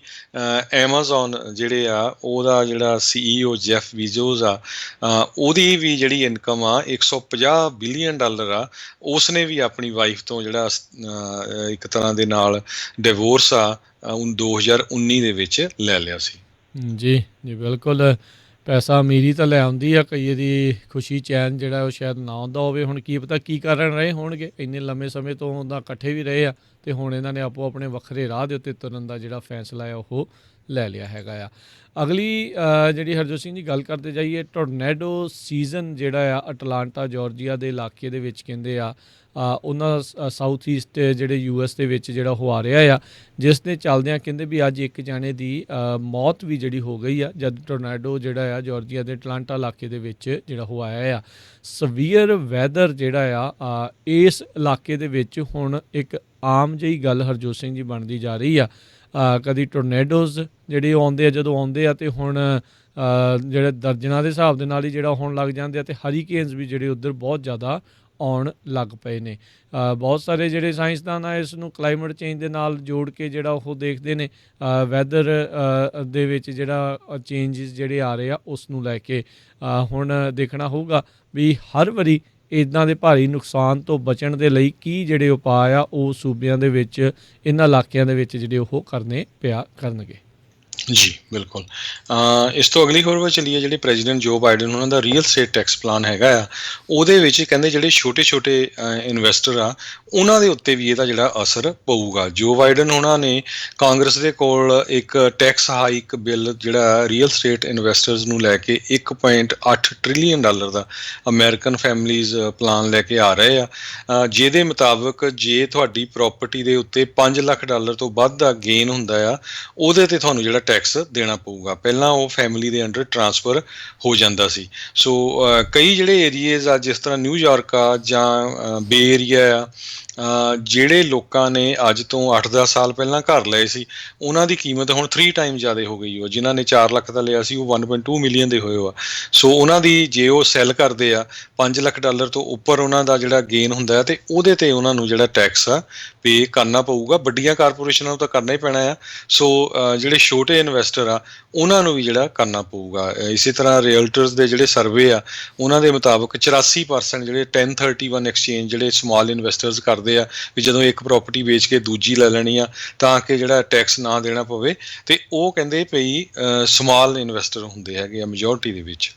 ਐਮਾਜ਼ੋਨ ਜਿਹੜੇ ਆ ਉਹਦਾ ਜਿਹੜਾ CEO ਜੈਫ ਬੀਜ਼ੋਸ ਆ ਉਹਦੀ ਵੀ ਜਿਹੜੀ ਇਨਕਮ ਆ $150 ਬਿਲੀਅਨ ਆ। ਉਸ ਨੇ ਵੀ ਆਪਣੀ ਵਾਈਫ ਤੋਂ ਜਿਹੜਾ ਇੱਕ ਤਰ੍ਹਾਂ ਦੇ ਨਾਲ ਡਿਵੋਰਸ ਆ 2019 ਦੇ ਵਿੱਚ ਲੈ ਲਿਆ ਸੀ। ਜੀ ਜੀ ਬਿਲਕੁਲ। ਪੈਸਾ ਅਮੀਰੀ ਤਾਂ ਲੈ ਆਉਂਦੀ ਆ, ਕਈ ਦੀ ਖੁਸ਼ੀ ਚੈਨ ਜਿਹੜਾ ਉਹ ਸ਼ਾਇਦ ਨਾ ਆਉਂਦਾ ਹੋਵੇ। ਹੁਣ ਕੀ ਪਤਾ ਕੀ ਕਾਰਨ ਰਹੇ ਹੋਣਗੇ, ਇੰਨੇ ਲੰਮੇ ਸਮੇਂ ਤੋਂ ਉਹਦਾ ਇਕੱਠੇ ਵੀ ਰਹੇ ਆ ਅਤੇ ਹੁਣ ਇਹਨਾਂ ਨੇ ਆਪੋ ਆਪਣੇ ਵੱਖਰੇ ਰਾਹ ਦੇ ਉੱਤੇ ਤੁਰਨ ਦਾ ਜਿਹੜਾ ਫੈਸਲਾ ਹੈ ਉਹ ਲੈ ਲਿਆ ਹੈਗਾ ਆ। ਅਗਲੀ ਜਿਹੜੀ ਹਰਜੋਤ ਸਿੰਘ ਜੀ ਗੱਲ ਕਰਦੇ ਜਾਈਏ, ਟੋਰਨੈਡੋ ਸੀਜ਼ਨ ਜਿਹੜਾ ਆ ਅਟਲਾਂਟਾ ਜਾਰਜੀਆ ਦੇ ਇਲਾਕੇ ਦੇ ਵਿੱਚ ਕਹਿੰਦੇ ਆ ਉਹਨਾਂ ਸਾਊਥ ਈਸਟ ਜਿਹੜੇ US ਦੇ ਵਿੱਚ ਜਿਹੜਾ ਉਹ ਆ ਰਿਹਾ ਆ, ਜਿਸ ਦੇ ਚੱਲਦਿਆਂ ਕਹਿੰਦੇ ਵੀ ਅੱਜ ਇੱਕ ਜਾਣੇ ਦੀ ਮੌਤ ਵੀ ਜਿਹੜੀ ਹੋ ਗਈ ਆ ਜਦ ਟੋਰਨੈਡੋ ਜਿਹੜਾ ਆ ਜਾਰਜੀਆ ਦੇ ਅਟਲਾਂਟਾ ਇਲਾਕੇ ਦੇ ਵਿੱਚ ਜਿਹੜਾ ਉਹ ਆਇਆ ਆ। ਸਵੀਅਰ ਵੈਦਰ ਜਿਹੜਾ ਆ ਇਸ ਇਲਾਕੇ ਦੇ ਵਿੱਚ ਹੁਣ ਇੱਕ ਆਮ ਜਿਹੀ ਗੱਲ ਹਰਜੋਤ ਸਿੰਘ ਜੀ ਬਣਦੀ ਜਾ ਰਹੀ ਆ। ਕਦੀ ਟੋਰਨੈਡੋਜ਼ ਜਿਹੜੇ ਆਉਂਦੇ ਆ, ਜਦੋਂ ਆਉਂਦੇ ਆ ਅਤੇ ਹੁਣ ਜਿਹੜੇ ਦਰਜਨਾਂ ਦੇ ਹਿਸਾਬ ਦੇ ਨਾਲ ਹੀ ਜਿਹੜਾ ਹੋਣ ਲੱਗ ਜਾਂਦੇ ਆ, ਅਤੇ ਹਰੀਕੇਨਸ ਵੀ ਜਿਹੜੇ ਉੱਧਰ ਬਹੁਤ ਜ਼ਿਆਦਾ ਆਉਣ ਲੱਗ ਪਏ ਨੇ। ਬਹੁਤ ਸਾਰੇ ਜਿਹੜੇ ਸਾਇੰਸਦਾਨ ਆ ਇਸ ਨੂੰ ਕਲਾਈਮੇਟ ਚੇਂਜ ਦੇ ਨਾਲ ਜੋੜ ਕੇ ਜਿਹੜਾ ਉਹ ਦੇਖਦੇ ਨੇ ਵੈਦਰ ਦੇ ਵਿੱਚ ਜਿਹੜਾ ਚੇਂਜਿਸ ਜਿਹੜੇ ਆ ਰਹੇ ਆ ਉਸ ਨੂੰ ਲੈ ਕੇ। ਹੁਣ ਦੇਖਣਾ ਹੋਊਗਾ ਵੀ ਹਰ ਵਾਰੀ ਇੱਦਾਂ ਦੇ ਭਾਰੀ ਨੁਕਸਾਨ ਤੋਂ ਬਚਣ ਦੇ ਲਈ ਕੀ ਜਿਹੜੇ ਉਪਾਅ ਆ ਉਹ ਸੂਬਿਆਂ ਦੇ ਵਿੱਚ ਇਹਨਾਂ ਇਲਾਕਿਆਂ ਦੇ ਵਿੱਚ ਜਿਹੜੇ ਉਹ ਕਰਨੇ ਕਰਨਗੇ। ਜੀ ਬਿਲਕੁਲ। ਇਸ ਤੋਂ ਅਗਲੀ ਖਬਰ ਵੱਲ ਚੱਲੀਏ। ਜਿਹੜੇ ਪ੍ਰੈਜ਼ੀਡੈਂਟ ਜੋ ਬਾਈਡਨ ਉਹਨਾਂ ਦਾ ਰੀਅਲ ਸਟੇਟ ਟੈਕਸ ਪਲਾਨ ਹੈਗਾ ਆ, ਉਹਦੇ ਵਿੱਚ ਕਹਿੰਦੇ ਜਿਹੜੇ ਛੋਟੇ ਇਨਵੈਸਟਰ ਆ ਉਹਨਾਂ ਦੇ ਉੱਤੇ ਵੀ ਇਹਦਾ ਜਿਹੜਾ ਅਸਰ ਪਊਗਾ। ਜੋ ਬਾਈਡਨ ਉਹਨਾਂ ਨੇ ਕਾਂਗਰਸ ਦੇ ਕੋਲ ਇੱਕ ਟੈਕਸ ਹਾਈਕ ਬਿੱਲ ਜਿਹੜਾ ਰੀਅਲ ਸਟੇਟ ਇਨਵੈਸਟਰਸ ਨੂੰ ਲੈ ਕੇ $1.8 ਟ੍ਰਿਲੀਅਨ ਦਾ ਅਮਰੀਕਨ ਫੈਮਲੀਜ਼ ਪਲਾਨ ਲੈ ਕੇ ਆ ਰਹੇ ਆ। ਜਿਹਦੇ ਮੁਤਾਬਕ ਜੇ ਤੁਹਾਡੀ ਪ੍ਰੋਪਰਟੀ ਦੇ ਉੱਤੇ $5 ਲੱਖ ਤੋਂ ਵੱਧ ਦਾ ਗੇਨ ਹੁੰਦਾ ਆ ਉਹਦੇ 'ਤੇ ਤੁਹਾਨੂੰ ਜਿਹੜਾ ਟੈਕਸ ਦੇਣਾ ਪਊਗਾ। ਪਹਿਲਾਂ ਉਹ ਫੈਮਿਲੀ ਦੇ ਅੰਡਰ ਟਰਾਂਸਫਰ ਹੋ ਜਾਂਦਾ ਸੀ। ਸੋ ਕਈ ਜਿਹੜੇ ਏਰੀਏਜ਼ ਆ ਜਿਸ ਤਰ੍ਹਾਂ ਨਿਊਯਾਰਕ ਆ ਜਾਂ ਬੇ ਏਰੀਆ ਆ, ਜਿਹੜੇ ਲੋਕਾਂ ਨੇ ਅੱਜ ਤੋਂ 8-10 ਸਾਲ ਪਹਿਲਾਂ ਘਰ ਲਏ ਸੀ ਉਹਨਾਂ ਦੀ ਕੀਮਤ ਹੁਣ 3 ਟਾਈਮ ਜ਼ਿਆਦਾ ਹੋ ਗਈ ਹੋ। ਜਿਨ੍ਹਾਂ ਨੇ $4 ਲੱਖ ਦਾ ਲਿਆ ਸੀ ਉਹ $1.2 ਮਿਲੀਅਨ ਦੇ ਹੋਏ ਆ। ਸੋ ਉਹਨਾਂ ਦੀ ਜੇ ਉਹ ਸੈੱਲ ਕਰਦੇ ਆ $5 ਲੱਖ ਤੋਂ ਉੱਪਰ ਉਹਨਾਂ ਦਾ ਜਿਹੜਾ ਗੇਨ ਹੁੰਦਾ ਅਤੇ ਉਹਦੇ 'ਤੇ ਉਹਨਾਂ ਨੂੰ ਜਿਹੜਾ ਟੈਕਸ ਆ ਪੇ ਕਰਨਾ ਪਊਗਾ। ਵੱਡੀਆਂ ਕਾਰਪੋਰੇਸ਼ਨਾਂ ਨੂੰ ਤਾਂ ਕਰਨਾ ਹੀ ਪੈਣਾ ਆ। ਸੋ ਜਿਹੜੇ ਛੋਟੇ ਇਨਵੈਸਟਰ ਆ ਉਹਨਾਂ ਨੂੰ ਵੀ ਜਿਹੜਾ ਕਰਨਾ ਪਊਗਾ। ਇਸੇ ਤਰ੍ਹਾਂ ਰੀਅਲਟਰਸ ਦੇ ਜਿਹੜੇ ਸਰਵੇ ਆ ਉਹਨਾਂ ਦੇ ਮੁਤਾਬਕ 84% ਜਿਹੜੇ 1031 ਐਕਸਚੇਂਜ ਜਿਹੜੇ ਸਮਾਲ ਇਨਵੈਸਟਰਸ ਕਰਦੇ ਆ ਵੀ ਜਦੋਂ ਇੱਕ ਪ੍ਰੋਪਰਟੀ ਵੇਚ ਕੇ ਦੂਜੀ ਲੈ ਲੈਣੀ ਆ ਤਾਂ ਕਿ ਜਿਹੜਾ ਟੈਕਸ ਨਾ ਦੇਣਾ ਪਵੇ, ਅਤੇ ਉਹ ਕਹਿੰਦੇ ਪਈ ਸਮਾਲ ਇਨਵੈਸਟਰ ਹੁੰਦੇ ਹੈਗੇ ਆ ਮੈਜੋਰਟੀ ਦੇ ਵਿੱਚ।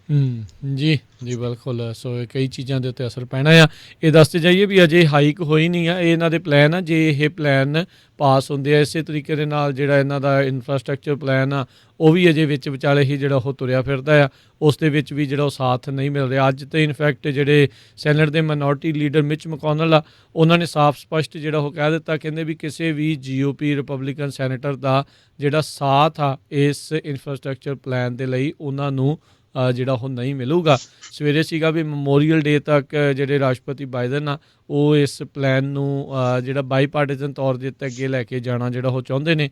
ਜੀ ਜੀ ਬਿਲਕੁਲ। ਸੋ ਕਈ ਚੀਜ਼ਾਂ ਦੇ ਉੱਤੇ ਅਸਰ ਪੈਣਾ ਆ। ਇਹ ਦੱਸਦੇ ਜਾਈਏ ਵੀ ਅਜੇ ਹਾਈਕ ਹੋਈ ਨਹੀਂ ਆ, ਇਹ ਇਹਨਾਂ ਦੇ ਪਲਾਨ ਆ। ਜੇ ਇਹ ਪਲਾਨ ਪਾਸ ਹੁੰਦੇ ਆ ਇਸੇ ਤਰੀਕੇ ਦੇ ਨਾਲ ਜਿਹੜਾ ਇਹਨਾਂ ਦਾ ਇਨਫਰਾਸਟਰਕਚਰ ਪਲਾਨ ਆ ਉਹ ਵੀ ਅਜੇ ਵਿੱਚ ਵਿਚਾਲੇ ਹੀ ਜਿਹੜਾ ਉਹ ਤੁਰਿਆ ਫਿਰਦਾ ਆ, ਉਸ ਦੇ ਵਿੱਚ ਵੀ ਜਿਹੜਾ ਉਹ ਸਾਥ ਨਹੀਂ ਮਿਲ ਰਿਹਾ। ਅੱਜ ਤਾਂ ਇਨਫੈਕਟ ਜਿਹੜੇ ਸੈਨੇਟ ਦੇ ਮਾਈਨੋਰਟੀ ਲੀਡਰ ਮਿਚ ਮੈਕੋਨਲ ਆ ਉਹਨਾਂ ਨੇ ਸਾਫ਼ ਸਪਸ਼ਟ ਜਿਹੜਾ ਉਹ ਕਹਿ ਦਿੱਤਾ, ਕਹਿੰਦੇ ਵੀ ਕਿਸੇ ਵੀ GOP ਰਿਪਬਲਿਕਨ ਸੈਨੇਟਰ ਦਾ ਜਿਹੜਾ ਸਾਥ ਆ ਇਸ ਇਨਫਰਾਸਟਰਕਚਰ ਪਲਾਨ ਦੇ ਲਈ ਉਹਨਾਂ ਨੂੰ ਜਿਹੜਾ ਉਹ ਨਹੀਂ ਮਿਲੂਗਾ। ਸਵੇਰੇ ਸੀਗਾ ਵੀ ਮੈਮੋਰੀਅਲ ਡੇ ਤੱਕ ਜਿਹੜੇ ਰਾਸ਼ਟਰਪਤੀ ਬਾਈਡਨ ਆ ਉਹ ਇਸ ਪਲਾਨ ਨੂੰ ਜਿਹੜਾ ਬਾਈਪਾਰਟੀਜ਼ਨ ਤੌਰ ਦੇ ਉੱਤੇ ਅੱਗੇ ਲੈ ਕੇ ਜਾਣਾ ਜਿਹੜਾ ਉਹ ਚਾਹੁੰਦੇ ਨੇ।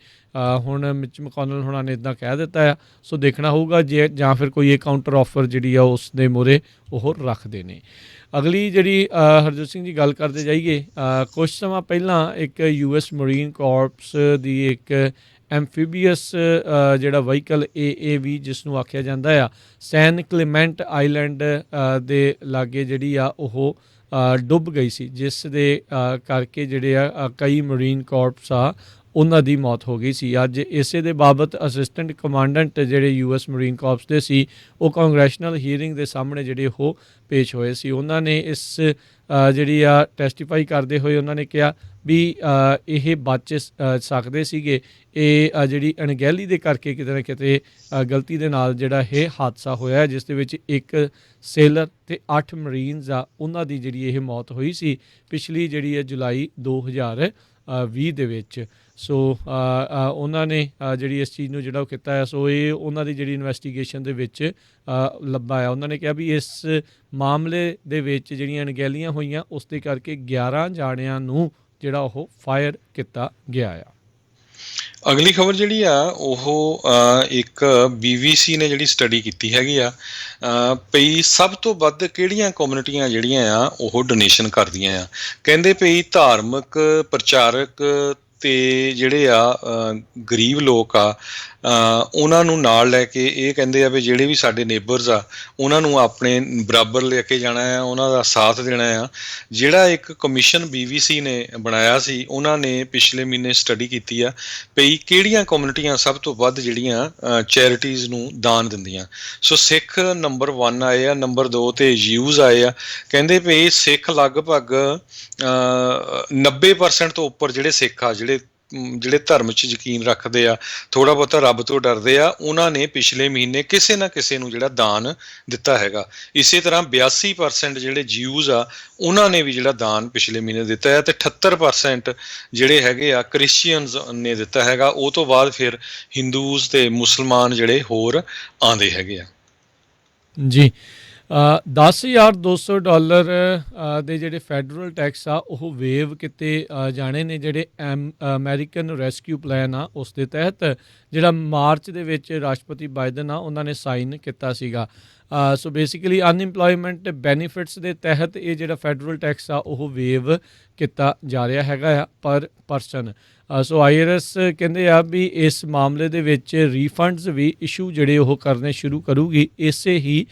ਹੁਣ ਮਿਚ ਮੈਕੋਨਲ ਹੋਣਾ ਨੇ ਇੱਦਾਂ ਕਹਿ ਦਿੱਤਾ ਆ। ਸੋ ਦੇਖਣਾ ਹੋਊਗਾ ਜੇ ਜਾਂ ਫਿਰ ਕੋਈ ਇਹ ਕਾਊਂਟਰ ਆਫਰ ਜਿਹੜੀ ਆ ਉਸ ਦੇ ਮੂਹਰੇ ਉਹ ਰੱਖਦੇ ਨੇ। ਅਗਲੀ ਜਿਹੜੀ ਹਰਜੋਤ ਸਿੰਘ ਜੀ ਗੱਲ ਕਰਦੇ ਜਾਈਏ, ਕੁਛ ਸਮਾਂ ਪਹਿਲਾਂ ਇੱਕ US ਮਰੀਨ ਕਾਰਪਸ ਦੀ ਇੱਕ ਐਮਫੀਬੀਅਸ ਜਿਹੜਾ ਵਹੀਕਲ AAV ਜਿਸ ਨੂੰ ਆਖਿਆ ਜਾਂਦਾ ਆ, ਸੈਨ ਕਲੀਮੈਂਟ ਆਈਲੈਂਡ ਦੇ ਲਾਗੇ ਜਿਹੜੀ ਆ ਉਹ ਡੁੱਬ ਗਈ ਸੀ, ਜਿਸ ਦੇ ਕਰਕੇ ਜਿਹੜੇ ਆ ਕਈ ਮਰੀਨ ਕਾਰਪਸ ਆ ਉਹਨਾਂ ਦੀ ਮੌਤ ਹੋ ਗਈ ਸੀ। ਅੱਜ ਇਸੇ ਦੇ ਬਾਬਤ ਅਸਿਸਟੈਂਟ ਕਮਾਂਡੈਂਟ ਜਿਹੜੇ ਯੂਐਸ ਮਰੀਨ ਕਾਰਪਸ ਦੇ ਸੀ, ਉਹ ਕਾਂਗਰੈਸ਼ਨਲ ਹੀਅਰਿੰਗ ਦੇ ਸਾਹਮਣੇ ਜਿਹੜੇ ਉਹ ਪੇਸ਼ ਹੋਏ ਸੀ। ਉਹਨਾਂ ਨੇ ਇਸ ਜਿਹੜੀ ਆ ਟੈਸਟੀਫਾਈ ਕਰਦੇ ਹੋਏ ਉਹਨਾਂ ਨੇ ਕਿਹਾ ਵੀ ਇਹ ਬਚ ਸਕਦੇ ਸੀਗੇ। ਇਹ ਜਿਹੜੀ ਅਣਗਹਿਲੀ ਦੇ ਕਰਕੇ ਕਿਤੇ ਨਾ ਕਿਤੇ ਗਲਤੀ ਦੇ ਨਾਲ ਜਿਹੜਾ ਇਹ ਹਾਦਸਾ ਹੋਇਆ, ਜਿਸ ਦੇ ਵਿੱਚ ਇੱਕ ਸੇਲਰ ਅਤੇ 8 ਮਰੀਨਜ਼ ਆ, ਉਹਨਾਂ ਦੀ ਜਿਹੜੀ ਇਹ ਮੌਤ ਹੋਈ ਸੀ ਪਿਛਲੀ ਜਿਹੜੀ ਹੈ ਜੁਲਾਈ 2020 ਦੇ ਵਿੱਚ। ਸੋ ਉਹਨਾਂ ਨੇ ਜਿਹੜੀ ਇਸ ਚੀਜ਼ ਨੂੰ ਜਿਹੜਾ ਉਹ ਕੀਤਾ ਹੈ, ਸੋ ਇਹ ਉਹਨਾਂ ਦੀ ਜਿਹੜੀ ਇਨਵੈਸਟੀਗੇਸ਼ਨ ਦੇ ਵਿੱਚ ਲੱਭਾ ਆ। ਉਹਨਾਂ ਨੇ ਕਿਹਾ ਵੀ ਇਸ ਮਾਮਲੇ ਦੇ ਵਿੱਚ ਜਿਹੜੀਆਂ ਅਣਗਹਿਲੀਆਂ ਹੋਈਆਂ ਉਸ ਦੇ ਕਰਕੇ 11 ਜਾਣਿਆਂ ਨੂੰ ਜਿਹੜਾ ਉਹ ਫਾਇਰ ਕੀਤਾ ਗਿਆ ਆ। ਅਗਲੀ ਖਬਰ ਜਿਹੜੀ ਆ ਉਹ ਇੱਕ BBC ਨੇ ਜਿਹੜੀ ਸਟੱਡੀ ਕੀਤੀ ਹੈਗੀ ਆ ਪਈ ਸਭ ਤੋਂ ਵੱਧ ਕਿਹੜੀਆਂ ਕਮਿਊਨਿਟੀਆਂ ਜਿਹੜੀਆਂ ਆ ਉਹ ਡੋਨੇਸ਼ਨ ਕਰਦੀਆਂ ਆ। ਕਹਿੰਦੇ ਪਈ ਧਾਰਮਿਕ ਪ੍ਰਚਾਰਕ ਅਤੇ ਜਿਹੜੇ ਆ ਗਰੀਬ ਲੋਕ ਆ ਉਹਨਾਂ ਨੂੰ ਨਾਲ ਲੈ ਕੇ ਇਹ ਕਹਿੰਦੇ ਆ ਵੀ ਜਿਹੜੇ ਵੀ ਸਾਡੇ ਨੇਬਰਸ ਆ ਉਹਨਾਂ ਨੂੰ ਆਪਣੇ ਬਰਾਬਰ ਲੈ ਕੇ ਜਾਣਾ ਆ, ਉਹਨਾਂ ਦਾ ਸਾਥ ਦੇਣਾ ਆ। ਜਿਹੜਾ ਇੱਕ ਕਮਿਸ਼ਨ BBC ਨੇ ਬਣਾਇਆ ਸੀ, ਉਹਨਾਂ ਨੇ ਪਿਛਲੇ ਮਹੀਨੇ ਸਟੱਡੀ ਕੀਤੀ ਆ ਪਈ ਕਿਹੜੀਆਂ ਕਮਿਊਨਿਟੀਆਂ ਸਭ ਤੋਂ ਵੱਧ ਜਿਹੜੀਆਂ ਚੈਰਿਟੀਜ਼ ਨੂੰ ਦਾਨ ਦਿੰਦੀਆਂ। ਸੋ ਸਿੱਖ ਨੰਬਰ 1 ਆਏ ਆ, ਨੰਬਰ 2 'ਤੇ ਜਿਊਜ਼ ਆਏ ਆ। ਕਹਿੰਦੇ ਪਈ ਸਿੱਖ ਲਗਭਗ 90% ਤੋਂ ਉੱਪਰ ਜਿਹੜੇ ਸਿੱਖ ਆ, ਜਿਹੜੇ ਧਰਮ 'ਚ ਯਕੀਨ ਰੱਖਦੇ ਆ, ਥੋੜ੍ਹਾ ਬਹੁਤਾ ਰੱਬ ਤੋਂ ਡਰਦੇ ਆ, ਉਹਨਾਂ ਨੇ ਪਿਛਲੇ ਮਹੀਨੇ ਕਿਸੇ ਨਾ ਕਿਸੇ ਨੂੰ ਜਿਹੜਾ ਦਾਨ ਦਿੱਤਾ ਹੈਗਾ। ਇਸੇ ਤਰ੍ਹਾਂ 82% ਜਿਹੜੇ ਜਿਊਜ਼ ਆ ਉਹਨਾਂ ਨੇ ਵੀ ਜਿਹੜਾ ਦਾਨ ਪਿਛਲੇ ਮਹੀਨੇ ਦਿੱਤਾ ਹੈ, ਅਤੇ 78% ਜਿਹੜੇ ਹੈਗੇ ਆ ਕ੍ਰਿਸਚੀਅਨਜ਼ ਨੇ ਦਿੱਤਾ ਹੈਗਾ। ਉਹ ਤੋਂ ਬਾਅਦ ਫਿਰ ਹਿੰਦੂਜ਼ ਅਤੇ ਮੁਸਲਮਾਨ ਜਿਹੜੇ ਹੋਰ ਆਉਂਦੇ ਹੈਗੇ ਆ। ਜੀ, $10,200 ਦੇ ਜਿਹੜੇ ਫੈਡਰਲ ਟੈਕਸ ਆ ਉਹ ਵੇਵ ਕੀਤੇ ਜਾਣੇ ਨੇ, ਜਿਹੜੇ ਅਮਰੀਕਨ ਰੈਸਕਿਊ ਪਲਾਨ ਆ ਉਸ ਦੇ ਤਹਿਤ, ਜਿਹੜਾ ਮਾਰਚ ਦੇ ਵਿੱਚ ਰਾਸ਼ਟਰਪਤੀ ਬਾਈਡਨ ਆ ਉਹਨਾਂ ਨੇ ਸਾਈਨ ਕੀਤਾ ਸੀਗਾ। ਸੋ ਬੇਸਿਕਲੀ ਅਨਇੰਪਲੋਇਮੈਂਟ ਬੈਨੀਫਿਟਸ ਦੇ ਤਹਿਤ ਇਹ ਜਿਹੜਾ ਫੈਡਰਲ ਟੈਕਸ ਆ ਉਹ ਵੇਵ ਕੀਤਾ ਜਾ ਰਿਹਾ ਹੈਗਾ ਆ ਪਰ ਪਰਸਨ। ਸੋ IRS ਕਹਿੰਦੇ ਆ ਵੀ ਇਸ ਮਾਮਲੇ ਦੇ ਵਿੱਚ ਰੀਫੰਡਸ ਵੀ ਇਸ਼ੂ ਜਿਹੜੇ ਉਹ ਕਰਨੇ ਸ਼ੁਰੂ ਕਰੂਗੀ ਇਸੇ ਹੀ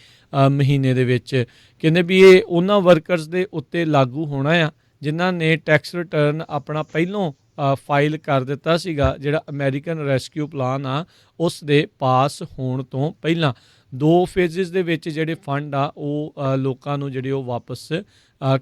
ਮਹੀਨੇ ਦੇ ਵਿੱਚ। ਕਹਿੰਦੇ ਵੀ ਇਹ ਉਹਨਾਂ ਵਰਕਰਸ ਦੇ ਉੱਤੇ ਲਾਗੂ ਹੋਣਾ ਆ ਜਿਨ੍ਹਾਂ ਨੇ ਟੈਕਸ ਰਿਟਰਨ ਆਪਣਾ ਪਹਿਲੋਂ ਫਾਈਲ ਕਰ ਦਿੱਤਾ ਸੀਗਾ, ਜਿਹੜਾ ਅਮਰੀਕਨ ਰੈਸਕਿਊ ਪਲਾਨ ਆ ਉਸ ਦੇ ਪਾਸ ਹੋਣ ਤੋਂ ਪਹਿਲਾਂ। 2 ਫੇਜ਼ਿਸ ਦੇ ਵਿੱਚ ਜਿਹੜੇ ਫੰਡ ਆ ਉਹ ਲੋਕਾਂ ਨੂੰ ਜਿਹੜੇ ਉਹ ਵਾਪਸ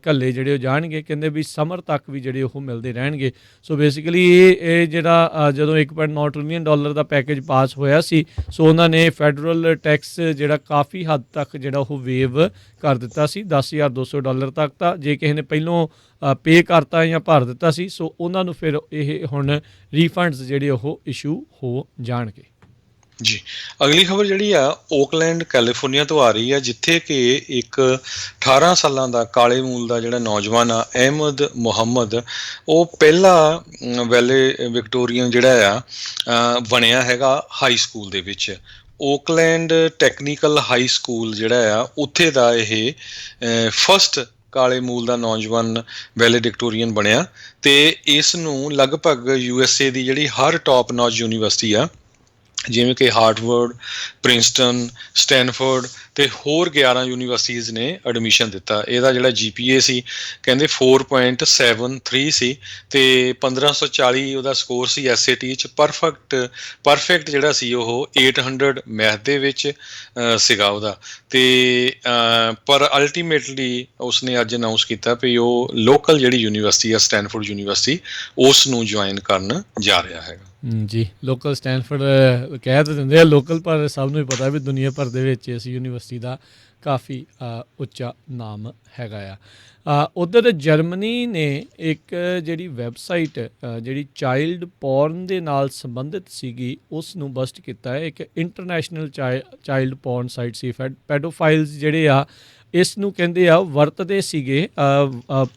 ਘੱਲੇ ਜਿਹੜੇ ਉਹ ਜਾਣਗੇ। ਕਹਿੰਦੇ ਵੀ ਸਮਰ ਤੱਕ ਵੀ ਜਿਹੜੇ ਉਹ ਮਿਲਦੇ ਰਹਿਣਗੇ। ਸੋ ਬੇਸਿਕਲੀ ਇਹ ਜਿਹੜਾ ਜਦੋਂ $1.9 ਟ੍ਰਿਲੀਅਨ ਦਾ ਪੈਕੇਜ ਪਾਸ ਹੋਇਆ ਸੀ, ਸੋ ਉਹਨਾਂ ਨੇ ਫੈਡਰਲ ਟੈਕਸ ਜਿਹੜਾ ਕਾਫੀ ਹੱਦ ਤੱਕ ਜਿਹੜਾ ਉਹ ਵੇਵ ਕਰ ਦਿੱਤਾ ਸੀ $10,200 ਤੱਕ। ਤਾਂ ਜੇ ਕਿਸੇ ਨੇ ਪਹਿਲੋਂ ਪੇ ਕਰਤਾ ਜਾਂ ਭਰ ਦਿੱਤਾ ਸੀ, ਸੋ ਉਹਨਾਂ ਨੂੰ ਫਿਰ ਇਹ ਹੁਣ ਰੀਫੰਡਸ ਜਿਹੜੇ ਉਹ ਇਸ਼ੂ ਹੋ ਜਾਣਗੇ। ਜੀ, ਅਗਲੀ ਖਬਰ ਜਿਹੜੀ ਆ ਓਕਲੈਂਡ ਕੈਲੀਫੋਰਨੀਆ ਤੋਂ ਆ ਰਹੀ ਆ, ਜਿੱਥੇ ਕਿ ਇੱਕ 18 ਸਾਲਾਂ ਦਾ ਕਾਲੇ ਮੂਲ ਦਾ ਜਿਹੜਾ ਨੌਜਵਾਨ ਆ ਅਹਿਮਦ ਮੁਹੰਮਦ, ਉਹ ਪਹਿਲਾ ਵੈਲੇ ਵਿਕਟੋਰੀਅਨ ਜਿਹੜਾ ਆ ਬਣਿਆ ਹੈਗਾ ਹਾਈ ਸਕੂਲ ਦੇ ਵਿੱਚ। ਓਕਲੈਂਡ ਟੈਕਨੀਕਲ ਹਾਈ ਸਕੂਲ ਜਿਹੜਾ ਆ ਉੱਥੇ ਦਾ ਇਹ ਫਸਟ ਕਾਲੇ ਮੂਲ ਦਾ ਨੌਜਵਾਨ ਵੈਲੇਡਿਕਟੋਰੀਅਨ ਬਣਿਆ। ਅਤੇ ਇਸ ਨੂੰ ਲਗਭਗ USA ਦੀ ਜਿਹੜੀ ਹਰ ਟੌਪ ਨੌਚ ਯੂਨੀਵਰਸਿਟੀ ਆ, ਜਿਵੇਂ ਕਿ ਹਾਰਵਰਡ, ਪ੍ਰਿੰਸਟਨ, ਸਟੈਨਫੋਰਡ ਅਤੇ ਹੋਰ 11 ਯੂਨੀਵਰਸਿਟੀਜ਼ ਨੇ ਐਡਮਿਸ਼ਨ ਦਿੱਤਾ। ਇਹਦਾ ਜਿਹੜਾ GPA ਸੀ ਕਹਿੰਦੇ 4.73 ਸੀ, ਅਤੇ 1540 ਉਹਦਾ ਸਕੋਰ ਸੀ SAT 'ਚ। ਪਰਫੈਕਟ ਜਿਹੜਾ ਸੀ ਉਹ 800 ਮੈਥ ਦੇ ਵਿੱਚ ਸੀਗਾ ਉਹਦਾ। ਅਤੇ ਪਰ ਅਲਟੀਮੇਟਲੀ ਉਸਨੇ ਅੱਜ ਅਨਾਊਂਸ ਕੀਤਾ ਵੀ ਉਹ ਲੋਕਲ ਜਿਹੜੀ ਯੂਨੀਵਰਸਿਟੀ ਆ ਸਟੈਨਫੋਰਡ ਯੂਨੀਵਰਸਿਟੀ, ਉਸ ਨੂੰ ਜੁਆਇਨ ਕਰਨ ਜਾ ਰਿਹਾ ਹੈਗਾ। ਜੀ, ਲੋਕਲ ਸਟੈਨਫੋਰਡ ਕਹਿ ਤਾਂ ਦਿੰਦੇ ਆ ਲੋਕਲ, ਪਰ ਸਭ ਨੂੰ ਹੀ ਪਤਾ ਵੀ ਦੁਨੀਆ ਭਰ ਦੇ ਵਿੱਚ ਇਸ ਯੂਨੀਵਰਸਿਟੀ ਦਾ ਕਾਫੀ ਉੱਚਾ ਨਾਮ ਹੈਗਾ ਆ। ਉੱਧਰ ਜਰਮਨੀ ਨੇ ਇੱਕ ਜਿਹੜੀ ਵੈਬਸਾਈਟ ਜਿਹੜੀ ਚਾਈਲਡ ਪੋਰਨ ਦੇ ਨਾਲ ਸੰਬੰਧਿਤ ਸੀਗੀ ਉਸ ਨੂੰ ਬਸਟ ਕੀਤਾ ਹੈ। ਇੱਕ ਇੰਟਰਨੈਸ਼ਨਲ ਚਾਈਲਡ ਪੋਰਨ ਸਾਈਟ ਸੀ। ਪੈਡੋਫਾਈਲਸ ਜਿਹੜੇ ਆ ਇਸ ਨੂੰ ਕਹਿੰਦੇ ਆ ਵਰਤਦੇ ਸੀਗੇ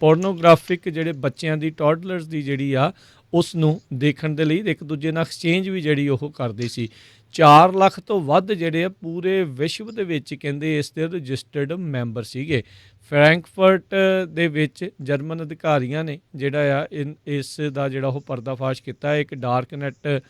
ਪੋਰਨੋਗ੍ਰਾਫਿਕ ਜਿਹੜੇ ਬੱਚਿਆਂ ਦੀ, ਟੌਡਲਰਸ ਦੀ ਜਿਹੜੀ ਆ ਉਸ ਨੂੰ ਦੇਖਣ ਦੇ ਲਈ, ਇੱਕ ਦੂਜੇ ਨਾਲ ਐਕਸਚੇਂਜ ਵੀ ਜਿਹੜੀ ਉਹ ਕਰਦੇ ਸੀ। 4 ਲੱਖ ਤੋਂ ਵੱਧ ਜਿਹੜੇ ਆ ਪੂਰੇ ਵਿਸ਼ਵ ਦੇ ਵਿੱਚ ਕਹਿੰਦੇ ਇਸ ਦੇ ਰਜਿਸਟਰਡ ਮੈਂਬਰ ਸੀਗੇ। ਫਰੈਂਕਫਰਟ ਦੇ ਵਿੱਚ ਜਰਮਨ ਅਧਿਕਾਰੀਆਂ ਨੇ ਜਿਹੜਾ ਆ ਇਸ ਦਾ ਜਿਹੜਾ ਉਹ ਪਰਦਾਫਾਸ਼ ਕੀਤਾ। ਇੱਕ ਡਾਰਕ ਨੈੱਟ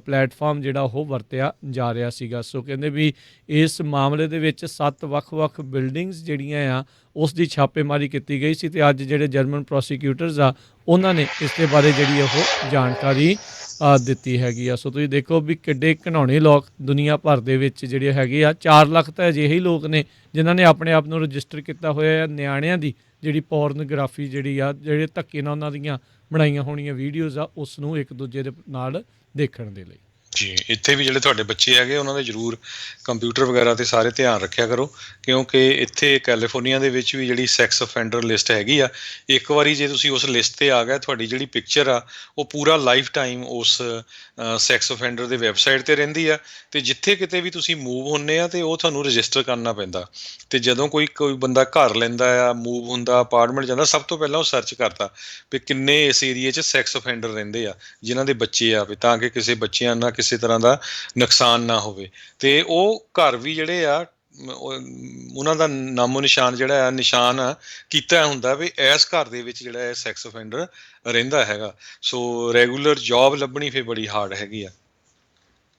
ਪਲੇਟਫਾਰਮ ਜਿਹੜਾ ਉਹ ਵਰਤਿਆ ਜਾ ਰਿਹਾ ਸੀਗਾ। ਸੋ ਕਹਿੰਦੇ ਵੀ ਇਸ ਮਾਮਲੇ ਦੇ ਵਿੱਚ 7 ਵੱਖ-ਵੱਖ ਬਿਲਡਿੰਗਸ ਜਿਹੜੀਆਂ ਆ ਉਸ ਦੀ ਛਾਪੇਮਾਰੀ ਕੀਤੀ ਗਈ ਸੀ, ਅਤੇ ਅੱਜ ਜਿਹੜੇ ਜਰਮਨ ਪ੍ਰੋਸੀਕਿਊਟਰਸ ਆ ਉਹਨਾਂ ਨੇ ਇਸ ਦੇ ਬਾਰੇ ਜਿਹੜੀ ਉਹ ਜਾਣਕਾਰੀ ਦਿੱਤੀ ਹੈਗੀ ਆ। ਸੋ ਤੁਸੀਂ ਦੇਖੋ ਵੀ ਕਿੱਡੇ ਘਿਨਾਉਣੇ ਲੋਕ ਦੁਨੀਆ ਭਰ ਦੇ ਵਿੱਚ ਜਿਹੜੇ ਹੈਗੇ ਆ। 4 ਲੱਖ ਤਾਂ ਅਜਿਹੇ ਹੀ ਲੋਕ ਨੇ ਜਿਨ੍ਹਾਂ ਨੇ ਆਪਣੇ ਆਪ ਨੂੰ ਰਜਿਸਟਰ ਕੀਤਾ ਹੋਇਆ ਆ। ਨਿਆਣਿਆਂ ਦੀ ਜਿਹੜੀ ਪੋਰਨੋਗ੍ਰਾਫੀ ਜਿਹੜੀ ਆ, ਜਿਹੜੇ ਧੱਕੇ ਨਾਲ ਉਹਨਾਂ ਦੀਆਂ ਬਣਾਈਆਂ ਹੋਣੀਆਂ ਵੀਡੀਓਜ਼ ਆ, ਉਸ ਨੂੰ ਇੱਕ ਦੂਜੇ ਦੇ ਨਾਲ ਦੇਖਣ ਦੇ ਲਈ। ਜੀ, ਇੱਥੇ ਵੀ ਜਿਹੜੇ ਤੁਹਾਡੇ ਬੱਚੇ ਹੈਗੇ ਉਹਨਾਂ ਦੇ ਜ਼ਰੂਰ ਕੰਪਿਊਟਰ ਵਗੈਰਾ 'ਤੇ ਸਾਰੇ ਧਿਆਨ ਰੱਖਿਆ ਕਰੋ, ਕਿਉਂਕਿ ਇੱਥੇ ਕੈਲੀਫੋਰਨੀਆ ਦੇ ਵਿੱਚ ਵੀ ਜਿਹੜੀ ਸੈਕਸ ਅਫੈਂਡਰ ਲਿਸਟ ਹੈਗੀ ਆ, ਇੱਕ ਵਾਰੀ ਜੇ ਤੁਸੀਂ ਉਸ ਲਿਸਟ 'ਤੇ ਆ ਗਏ, ਤੁਹਾਡੀ ਜਿਹੜੀ ਪਿਕਚਰ ਆ ਉਹ ਪੂਰਾ ਲਾਈਫ ਟਾਈਮ ਉਸ ਸੈਕਸ ਅਫੈਂਡਰ ਦੇ ਵੈਬਸਾਈਟ 'ਤੇ ਰਹਿੰਦੀ ਆ। ਅਤੇ ਜਿੱਥੇ ਕਿਤੇ ਵੀ ਤੁਸੀਂ ਮੂਵ ਹੁੰਦੇ ਆ, ਅਤੇ ਉਹ ਤੁਹਾਨੂੰ ਰਜਿਸਟਰ ਕਰਨਾ ਪੈਂਦਾ। ਅਤੇ ਜਦੋਂ ਕੋਈ ਬੰਦਾ ਘਰ ਲੈਂਦਾ ਆ, ਮੂਵ ਹੁੰਦਾ, ਅਪਾਰਟਮੈਂਟ ਜਾਂਦਾ, ਸਭ ਤੋਂ ਪਹਿਲਾਂ ਉਹ ਸਰਚ ਕਰਦਾ ਵੀ ਕਿੰਨੇ ਇਸ ਏਰੀਏ 'ਚ ਸੈਕਸ ਅਫੈਂਡਰ ਰਹਿੰਦੇ ਆ ਜਿਨ੍ਹਾਂ ਦੇ ਬੱਚੇ ਆ, ਵੀ ਤਾਂ ਕਿ ਕਿਸੇ ਬੱਚਿਆਂ ਨਾਲ ਕਿਸੇ ਤਰ੍ਹਾਂ ਦਾ ਨੁਕਸਾਨ ਨਾ ਹੋਵੇ। ਅਤੇ ਉਹ ਘਰ ਵੀ ਜਿਹੜੇ ਆ ਉਹਨਾਂ ਦਾ ਨਾਮੋ ਨਿਸ਼ਾਨ ਜਿਹੜਾ ਆ, ਨਿਸ਼ਾਨ ਕੀਤਾ ਹੁੰਦਾ ਵੀ ਇਸ ਘਰ ਦੇ ਵਿੱਚ ਜਿਹੜਾ ਹੈ ਸੈਕਸ ਅਫੈਂਡਰ ਰਹਿੰਦਾ ਹੈਗਾ। ਸੋ ਰੈਗੂਲਰ ਜੋਬ ਲੱਭਣੀ ਫਿਰ ਬੜੀ ਹਾਰਡ ਹੈਗੀ ਆ।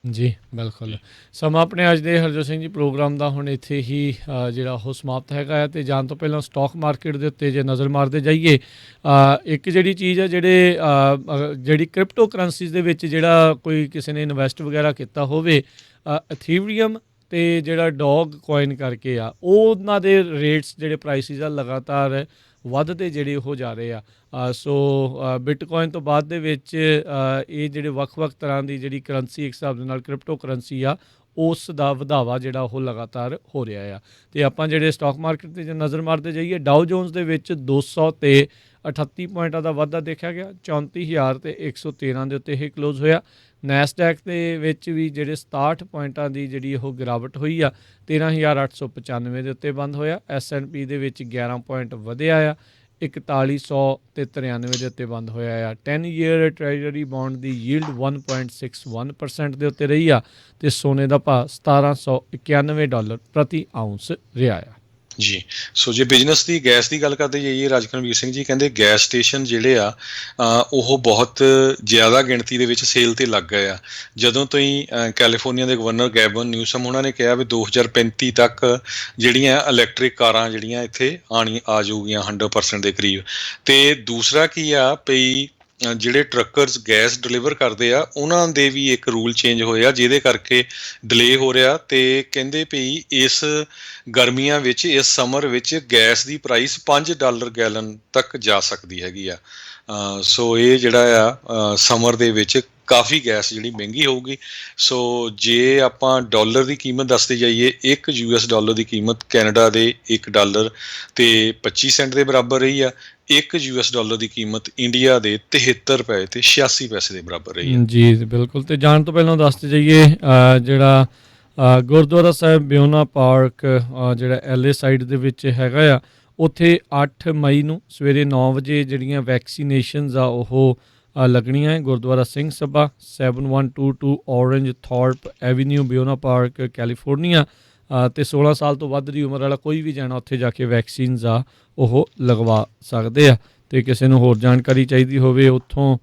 ਜੀ ਬਿਲਕੁਲ। ਸਮਾਂ ਆਪਣੇ ਅੱਜ ਦੇ ਹਰਜੋਤ ਸਿੰਘ ਜੀ ਪ੍ਰੋਗਰਾਮ ਦਾ ਹੁਣ ਇੱਥੇ ਹੀ ਜਿਹੜਾ ਉਹ ਸਮਾਪਤ ਹੈਗਾ ਹੈ। ਅਤੇ ਜਾਣ ਤੋਂ ਪਹਿਲਾਂ ਸਟਾਕ ਮਾਰਕੀਟ ਦੇ ਉੱਤੇ ਜੇ ਨਜ਼ਰ ਮਾਰਦੇ ਜਾਈਏ, ਇੱਕ ਜਿਹੜੀ ਚੀਜ਼ ਹੈ ਜਿਹੜੀ ਕ੍ਰਿਪਟੋ ਕਰੰਸੀਜ਼ ਦੇ ਵਿੱਚ ਜਿਹੜਾ ਕੋਈ ਕਿਸੇ ਨੇ ਇਨਵੈਸਟ ਵਗੈਰਾ ਕੀਤਾ ਹੋਵੇ, ਇਥੀਰੀਅਮ ਅਤੇ ਜਿਹੜਾ ਡੌਗ ਕੋਇਨ ਕਰਕੇ ਆ, ਉਹਨਾਂ ਦੇ ਰੇਟਸ ਜਿਹੜੇ ਪ੍ਰਾਈਸਿਸ ਆ ਲਗਾਤਾਰ ਵੱਧਦੇ ਜਿਹੜੇ ਉਹ ਜਾ ਰਹੇ ਆ। ਸੋ ਬਿਟਕੋਇਨ ਤੋਂ ਬਾਅਦ ਦੇ ਵਿੱਚ ਇਹ ਜਿਹੜੇ ਵੱਖ-ਵੱਖ ਤਰ੍ਹਾਂ ਦੀ ਜਿਹੜੀ ਕਰੰਸੀ ਇੱਕ ਹਿਸਾਬ ਦੇ ਨਾਲ ਕ੍ਰਿਪਟੋ ਕਰੰਸੀ ਆ, ਉਸ ਦਾ ਵਧਾਵਾ ਜਿਹੜਾ ਉਹ ਲਗਾਤਾਰ ਹੋ ਰਿਹਾ ਆ। ਅਤੇ ਆਪਾਂ ਜਿਹੜੇ ਸਟਾਕ ਮਾਰਕੀਟ 'ਤੇ ਜੇ ਨਜ਼ਰ ਮਾਰਦੇ ਜਾਈਏ, ਡਾਓ ਜੋਨਸ ਦੇ ਵਿੱਚ 238 ਪੁਆਇੰਟਾਂ ਦਾ ਵਾਧਾ ਦੇਖਿਆ ਗਿਆ, 34,113 ਦੇ ਉੱਤੇ ਇਹ ਕਲੋਜ਼ ਹੋਇਆ। ਨੈਸਡੈਕ ਦੇ ਵਿੱਚ ਵੀ ਜਿਹੜੇ 67 ਪੁਆਇੰਟਾਂ ਦੀ ਜਿਹੜੀ ਉਹ ਗਿਰਾਵਟ ਹੋਈ ਆ, 13,895 ਦੇ ਉੱਤੇ ਬੰਦ ਹੋਇਆ। S&P ਦੇ ਵਿੱਚ 11 ਪੁਆਇੰਟ ਵਧਿਆ ਆ, 4193 ਦੇ ਉੱਤੇ ਬੰਦ ਹੋਇਆ ਆ। 10 ਈਅਰ ਟ੍ਰੈਜਰੀ ਬੌਂਡ ਦੀ ਯੀਲਡ 1.61% ਦੇ ਉੱਤੇ ਰਹੀ ਆ, ਅਤੇ ਸੋਨੇ ਦਾ ਭਾਅ $1791 ਪ੍ਰਤੀ ਆਊਂਸ ਰਿਹਾ ਆ। ਜੀ, ਸੋ ਜੇ ਬਿਜ਼ਨਸ ਦੀ ਗੈਸ ਦੀ ਗੱਲ ਕਰਦੇ ਜਾਈਏ, ਰਾਜਕਰਮਵੀਰ ਸਿੰਘ ਜੀ ਕਹਿੰਦੇ ਗੈਸ ਸਟੇਸ਼ਨ ਜਿਹੜੇ ਆ ਉਹ ਬਹੁਤ ਜ਼ਿਆਦਾ ਗਿਣਤੀ ਦੇ ਵਿੱਚ ਸੇਲ 'ਤੇ ਲੱਗ ਗਏ ਆ। ਜਦੋਂ ਤੋਂ ਹੀ ਕੈਲੀਫੋਰਨੀਆ ਦੇ ਗਵਰਨਰ ਗੈਬਨ ਨਿਊਸਮ ਉਹਨਾਂ ਨੇ ਕਿਹਾ ਵੀ 2035 ਤੱਕ ਜਿਹੜੀਆਂ ਇਲੈਕਟ੍ਰਿਕ ਕਾਰਾਂ ਜਿਹੜੀਆਂ ਇੱਥੇ ਆ ਜਾਊਗੀਆਂ 100% ਦੇ ਕਰੀਬ। ਅਤੇ ਦੂਸਰਾ ਕੀ ਆ ਵੀ ਜਿਹੜੇ ਟਰੱਕਰਸ ਗੈਸ ਡਿਲੀਵਰ ਕਰਦੇ ਆ, ਉਹਨਾਂ ਦੇ ਵੀ ਇੱਕ ਰੂਲ ਚੇਂਜ ਹੋਏ ਆ, ਜਿਹਦੇ ਕਰਕੇ ਡਿਲੇ ਹੋ ਰਿਹਾ। ਅਤੇ ਕਹਿੰਦੇ ਵੀ ਇਸ ਗਰਮੀਆਂ ਵਿੱਚ, ਇਸ ਸਮਰ ਵਿੱਚ ਗੈਸ ਦੀ ਪ੍ਰਾਈਸ $5 ਗੈਲਨ ਤੱਕ ਜਾ ਸਕਦੀ ਹੈਗੀ ਆ। ਸੋ ਇਹ ਜਿਹੜਾ ਆ ਸਮਰ ਦੇ ਵਿੱਚ ਕਾਫੀ ਗੈਸ ਜਿਹੜੀ ਮਹਿੰਗੀ ਹੋਊਗੀ। ਸੋ ਜੇ ਆਪਾਂ ਡਾਲਰ ਦੀ ਕੀਮਤ ਦੱਸਦੇ ਜਾਈਏ, ਇੱਕ $US ਦੀ ਕੀਮਤ ਕੈਨੇਡਾ ਦੇ $1.25 ਦੇ ਬਰਾਬਰ ਰਹੀ ਆ। ਇੱਕ $US ਦੀ ਕੀਮਤ ਇੰਡੀਆ ਦੇ $73.86 ਦੇ ਬਰਾਬਰ ਰਹੀ ਹੈ। ਜੀ ਬਿਲਕੁਲ। ਅਤੇ ਜਾਣ ਤੋਂ ਪਹਿਲਾਂ ਦੱਸਦੇ ਜਾਈਏ, ਜਿਹੜਾ ਗੁਰਦੁਆਰਾ ਸਾਹਿਬ ਬਿਓਨਾ ਪਾਰਕ ਜਿਹੜਾ LA ਸਾਈਡ ਦੇ ਵਿੱਚ ਹੈਗਾ ਆ, ਉੱਥੇ 8 ਮਈ ਨੂੰ ਸਵੇਰੇ 9 ਵਜੇ ਜਿਹੜੀਆਂ ਵੈਕਸੀਨੇਸ਼ਨਸ ਆ ਉਹ ਲੱਗਣੀਆਂ ਹੈ। Gurdwara Singh Sabha 7122 orange ਥੋਰਪ avenue ਬਿਓਨਾ park California. ਅਤੇ 16 ਸਾਲ ਤੋਂ ਵੱਧ ਦੀ ਉਮਰ ਵਾਲਾ ਕੋਈ ਵੀ ਜਾਣਾ ਉੱਥੇ ਜਾ ਕੇ ਵੈਕਸੀਨਸ ਆ ਉਹ ਲਗਵਾ ਸਕਦੇ ਆ। ਅਤੇ ਕਿਸੇ ਨੂੰ ਹੋਰ ਜਾਣਕਾਰੀ ਚਾਹੀਦੀ ਹੋਵੇ ਉੱਥੋਂ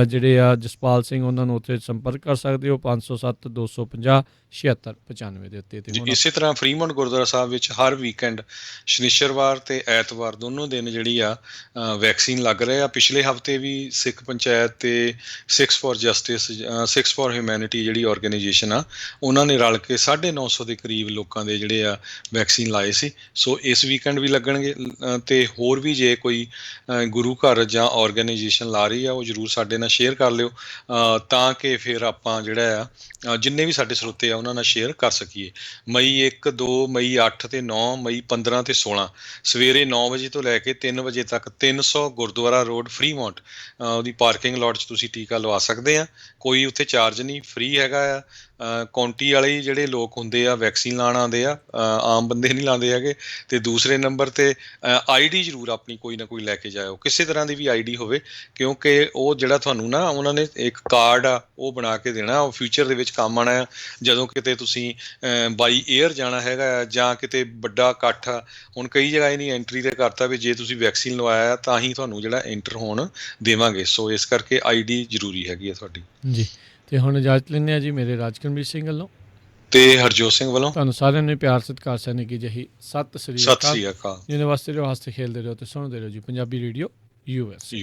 ਜਿਹੜੇ ਆ ਜਸਪਾਲ ਸਿੰਘ, ਉਹਨਾਂ ਨੂੰ ਉੱਥੇ ਸੰਪਰਕ ਕਰ ਸਕਦੇ ਹੋ 507-250-7695 ਦੇ ਉੱਤੇ। ਇਸੇ ਤਰ੍ਹਾਂ ਫਰੀਮੌਂਟ ਗੁਰਦੁਆਰਾ ਸਾਹਿਬ ਵਿੱਚ ਹਰ ਵੀਕਐਂਡ ਸ਼ਨੀਚਰਵਾਰ ਅਤੇ ਐਤਵਾਰ ਦੋਨੋਂ ਦਿਨ ਜਿਹੜੀ ਆ ਵੈਕਸੀਨ ਲੱਗ ਰਹੇ ਆ। ਪਿਛਲੇ ਹਫ਼ਤੇ ਵੀ ਸਿੱਖ ਪੰਚਾਇਤ ਅਤੇ Sikhs for justice, Sikhs for humanity ਜਿਹੜੀ ਆਰਗੇਨਾਈਜੇਸ਼ਨ ਆ, ਉਹਨਾਂ ਨੇ ਰਲ ਕੇ 950 ਦੇ ਕਰੀਬ ਲੋਕਾਂ ਦੇ ਜਿਹੜੇ ਆ ਵੈਕਸੀਨ ਲਾਏ ਸੀ। ਸੋ ਇਸ ਵੀਕਐਂਡ ਵੀ ਲੱਗਣਗੇ। ਅਤੇ ਹੋਰ ਵੀ ਜੇ ਕੋਈ ਗੁਰੂ ਘਰ ਜਾਂ ਆਰਗੇਨਾਈਜੇਸ਼ਨ ਲਾ ਰਹੀ ਆ, ਉਹ ਜ਼ਰੂਰ ਸਾਡੇ ਨਾਲ ਸ਼ੇਅਰ ਕਰ ਲਿਓ, ਤਾਂ ਕਿ ਫਿਰ ਆਪਾਂ ਜਿਹੜਾ ਆ ਜਿੰਨੇ ਵੀ ਸਾਡੇ ਸਰੋਤੇ ਆ ਉਹਨਾਂ ਨਾਲ ਸ਼ੇਅਰ ਕਰ ਸਕੀਏ। ਮਈ 1, 2, ਮਈ 8 ਅਤੇ 9, ਮਈ 15 ਅਤੇ 16 ਸਵੇਰੇ 9 ਵਜੇ ਤੋਂ ਲੈ ਕੇ 3 ਵਜੇ ਤੱਕ 300 ਗੁਰਦੁਆਰਾ ਰੋਡ ਫਰੀਮੌਂਟ ਉਹਦੀ ਪਾਰਕਿੰਗ ਲੋਟ 'ਚ ਤੁਸੀਂ ਟੀਕਾ ਲਵਾ ਸਕਦੇ ਆ। ਕੋਈ ਉੱਥੇ ਚਾਰਜ ਨਹੀਂ, ਫਰੀ ਹੈਗਾ ਆ। ਕਾਉਂਟੀ ਵਾਲੇ ਜਿਹੜੇ ਲੋਕ ਹੁੰਦੇ ਆ ਵੈਕਸੀਨ ਲਾਉਣ ਆਉਂਦੇ ਆ, ਆਮ ਬੰਦੇ ਨਹੀਂ ਲਾਉਂਦੇ ਹੈਗੇ। ਅਤੇ ਦੂਸਰੇ ਨੰਬਰ 'ਤੇ ID ਜ਼ਰੂਰ ਆਪਣੀ ਕੋਈ ਨਾ ਕੋਈ ਲੈ ਕੇ ਜਾਇਓ, ਕਿਸੇ ਤਰ੍ਹਾਂ ਦੀ ਵੀ ID ਹੋਵੇ, ਕਿਉਂਕਿ ਉਹ ਜਿਹੜਾ ਤੁਹਾਨੂੰ ਨਾ ਉਹਨਾਂ ਨੇ ਇੱਕ ਕਾਰਡ ਆ ਉਹ ਬਣਾ ਕੇ ਦੇਣਾ, ਉਹ ਫਿਊਚਰ ਦੇ ਵਿੱਚ ਕੰਮ ਆਉਣਾ ਆ। ਜਦੋਂ ਕਿਤੇ ਤੁਸੀਂ ਬਾਈ ਏਅਰ ਜਾਣਾ ਹੈਗਾ ਆ ਜਾਂ ਕਿਤੇ ਵੱਡਾ ਇਕੱਠ ਆ, ਹੁਣ ਕਈ ਜਗ੍ਹਾ ਇਹ ਨਹੀਂ ਐਂਟਰੀ 'ਤੇ ਕਰਤਾ ਵੀ ਜੇ ਤੁਸੀਂ ਵੈਕਸੀਨ ਲਵਾਇਆ ਤਾਂ ਹੀ ਤੁਹਾਨੂੰ ਜਿਹੜਾ ਐਂਟਰ ਹੋਣ ਦੇਵਾਂਗੇ। ਸੋ ਇਸ ਕਰਕੇ ID ਜ਼ਰੂਰੀ ਹੈਗੀ ਆ ਤੁਹਾਡੀ। ਜੀ, ਅਤੇ ਹੁਣ ਇਜਾਜ਼ਤ ਲੈਂਦੇ ਹਾਂ ਜੀ ਮੇਰੇ ਰਾਜਕਰਮਵੀਰ ਸਿੰਘ ਵੱਲੋਂ ਅਤੇ ਹਰਜੋਤ ਸਿੰਘ ਵੱਲੋਂ। ਤੁਹਾਨੂੰ ਸਾਰਿਆਂ ਨੂੰ ਪਿਆਰ ਸਤਿਕਾਰ ਸੈਨਿਕ ਕੀ ਜਹੀ ਸਤਿ ਸ੍ਰੀ ਅਕਾਲ। ਜਿਹਨੇ ਵਾਸਤੇ ਰਹੋ, ਹੱਸਦੇ ਖੇਲਦੇ ਰਹੋ ਅਤੇ ਸੁਣਦੇ ਰਹੋ ਜੀ ਪੰਜਾਬੀ ਰੇਡੀਓ US।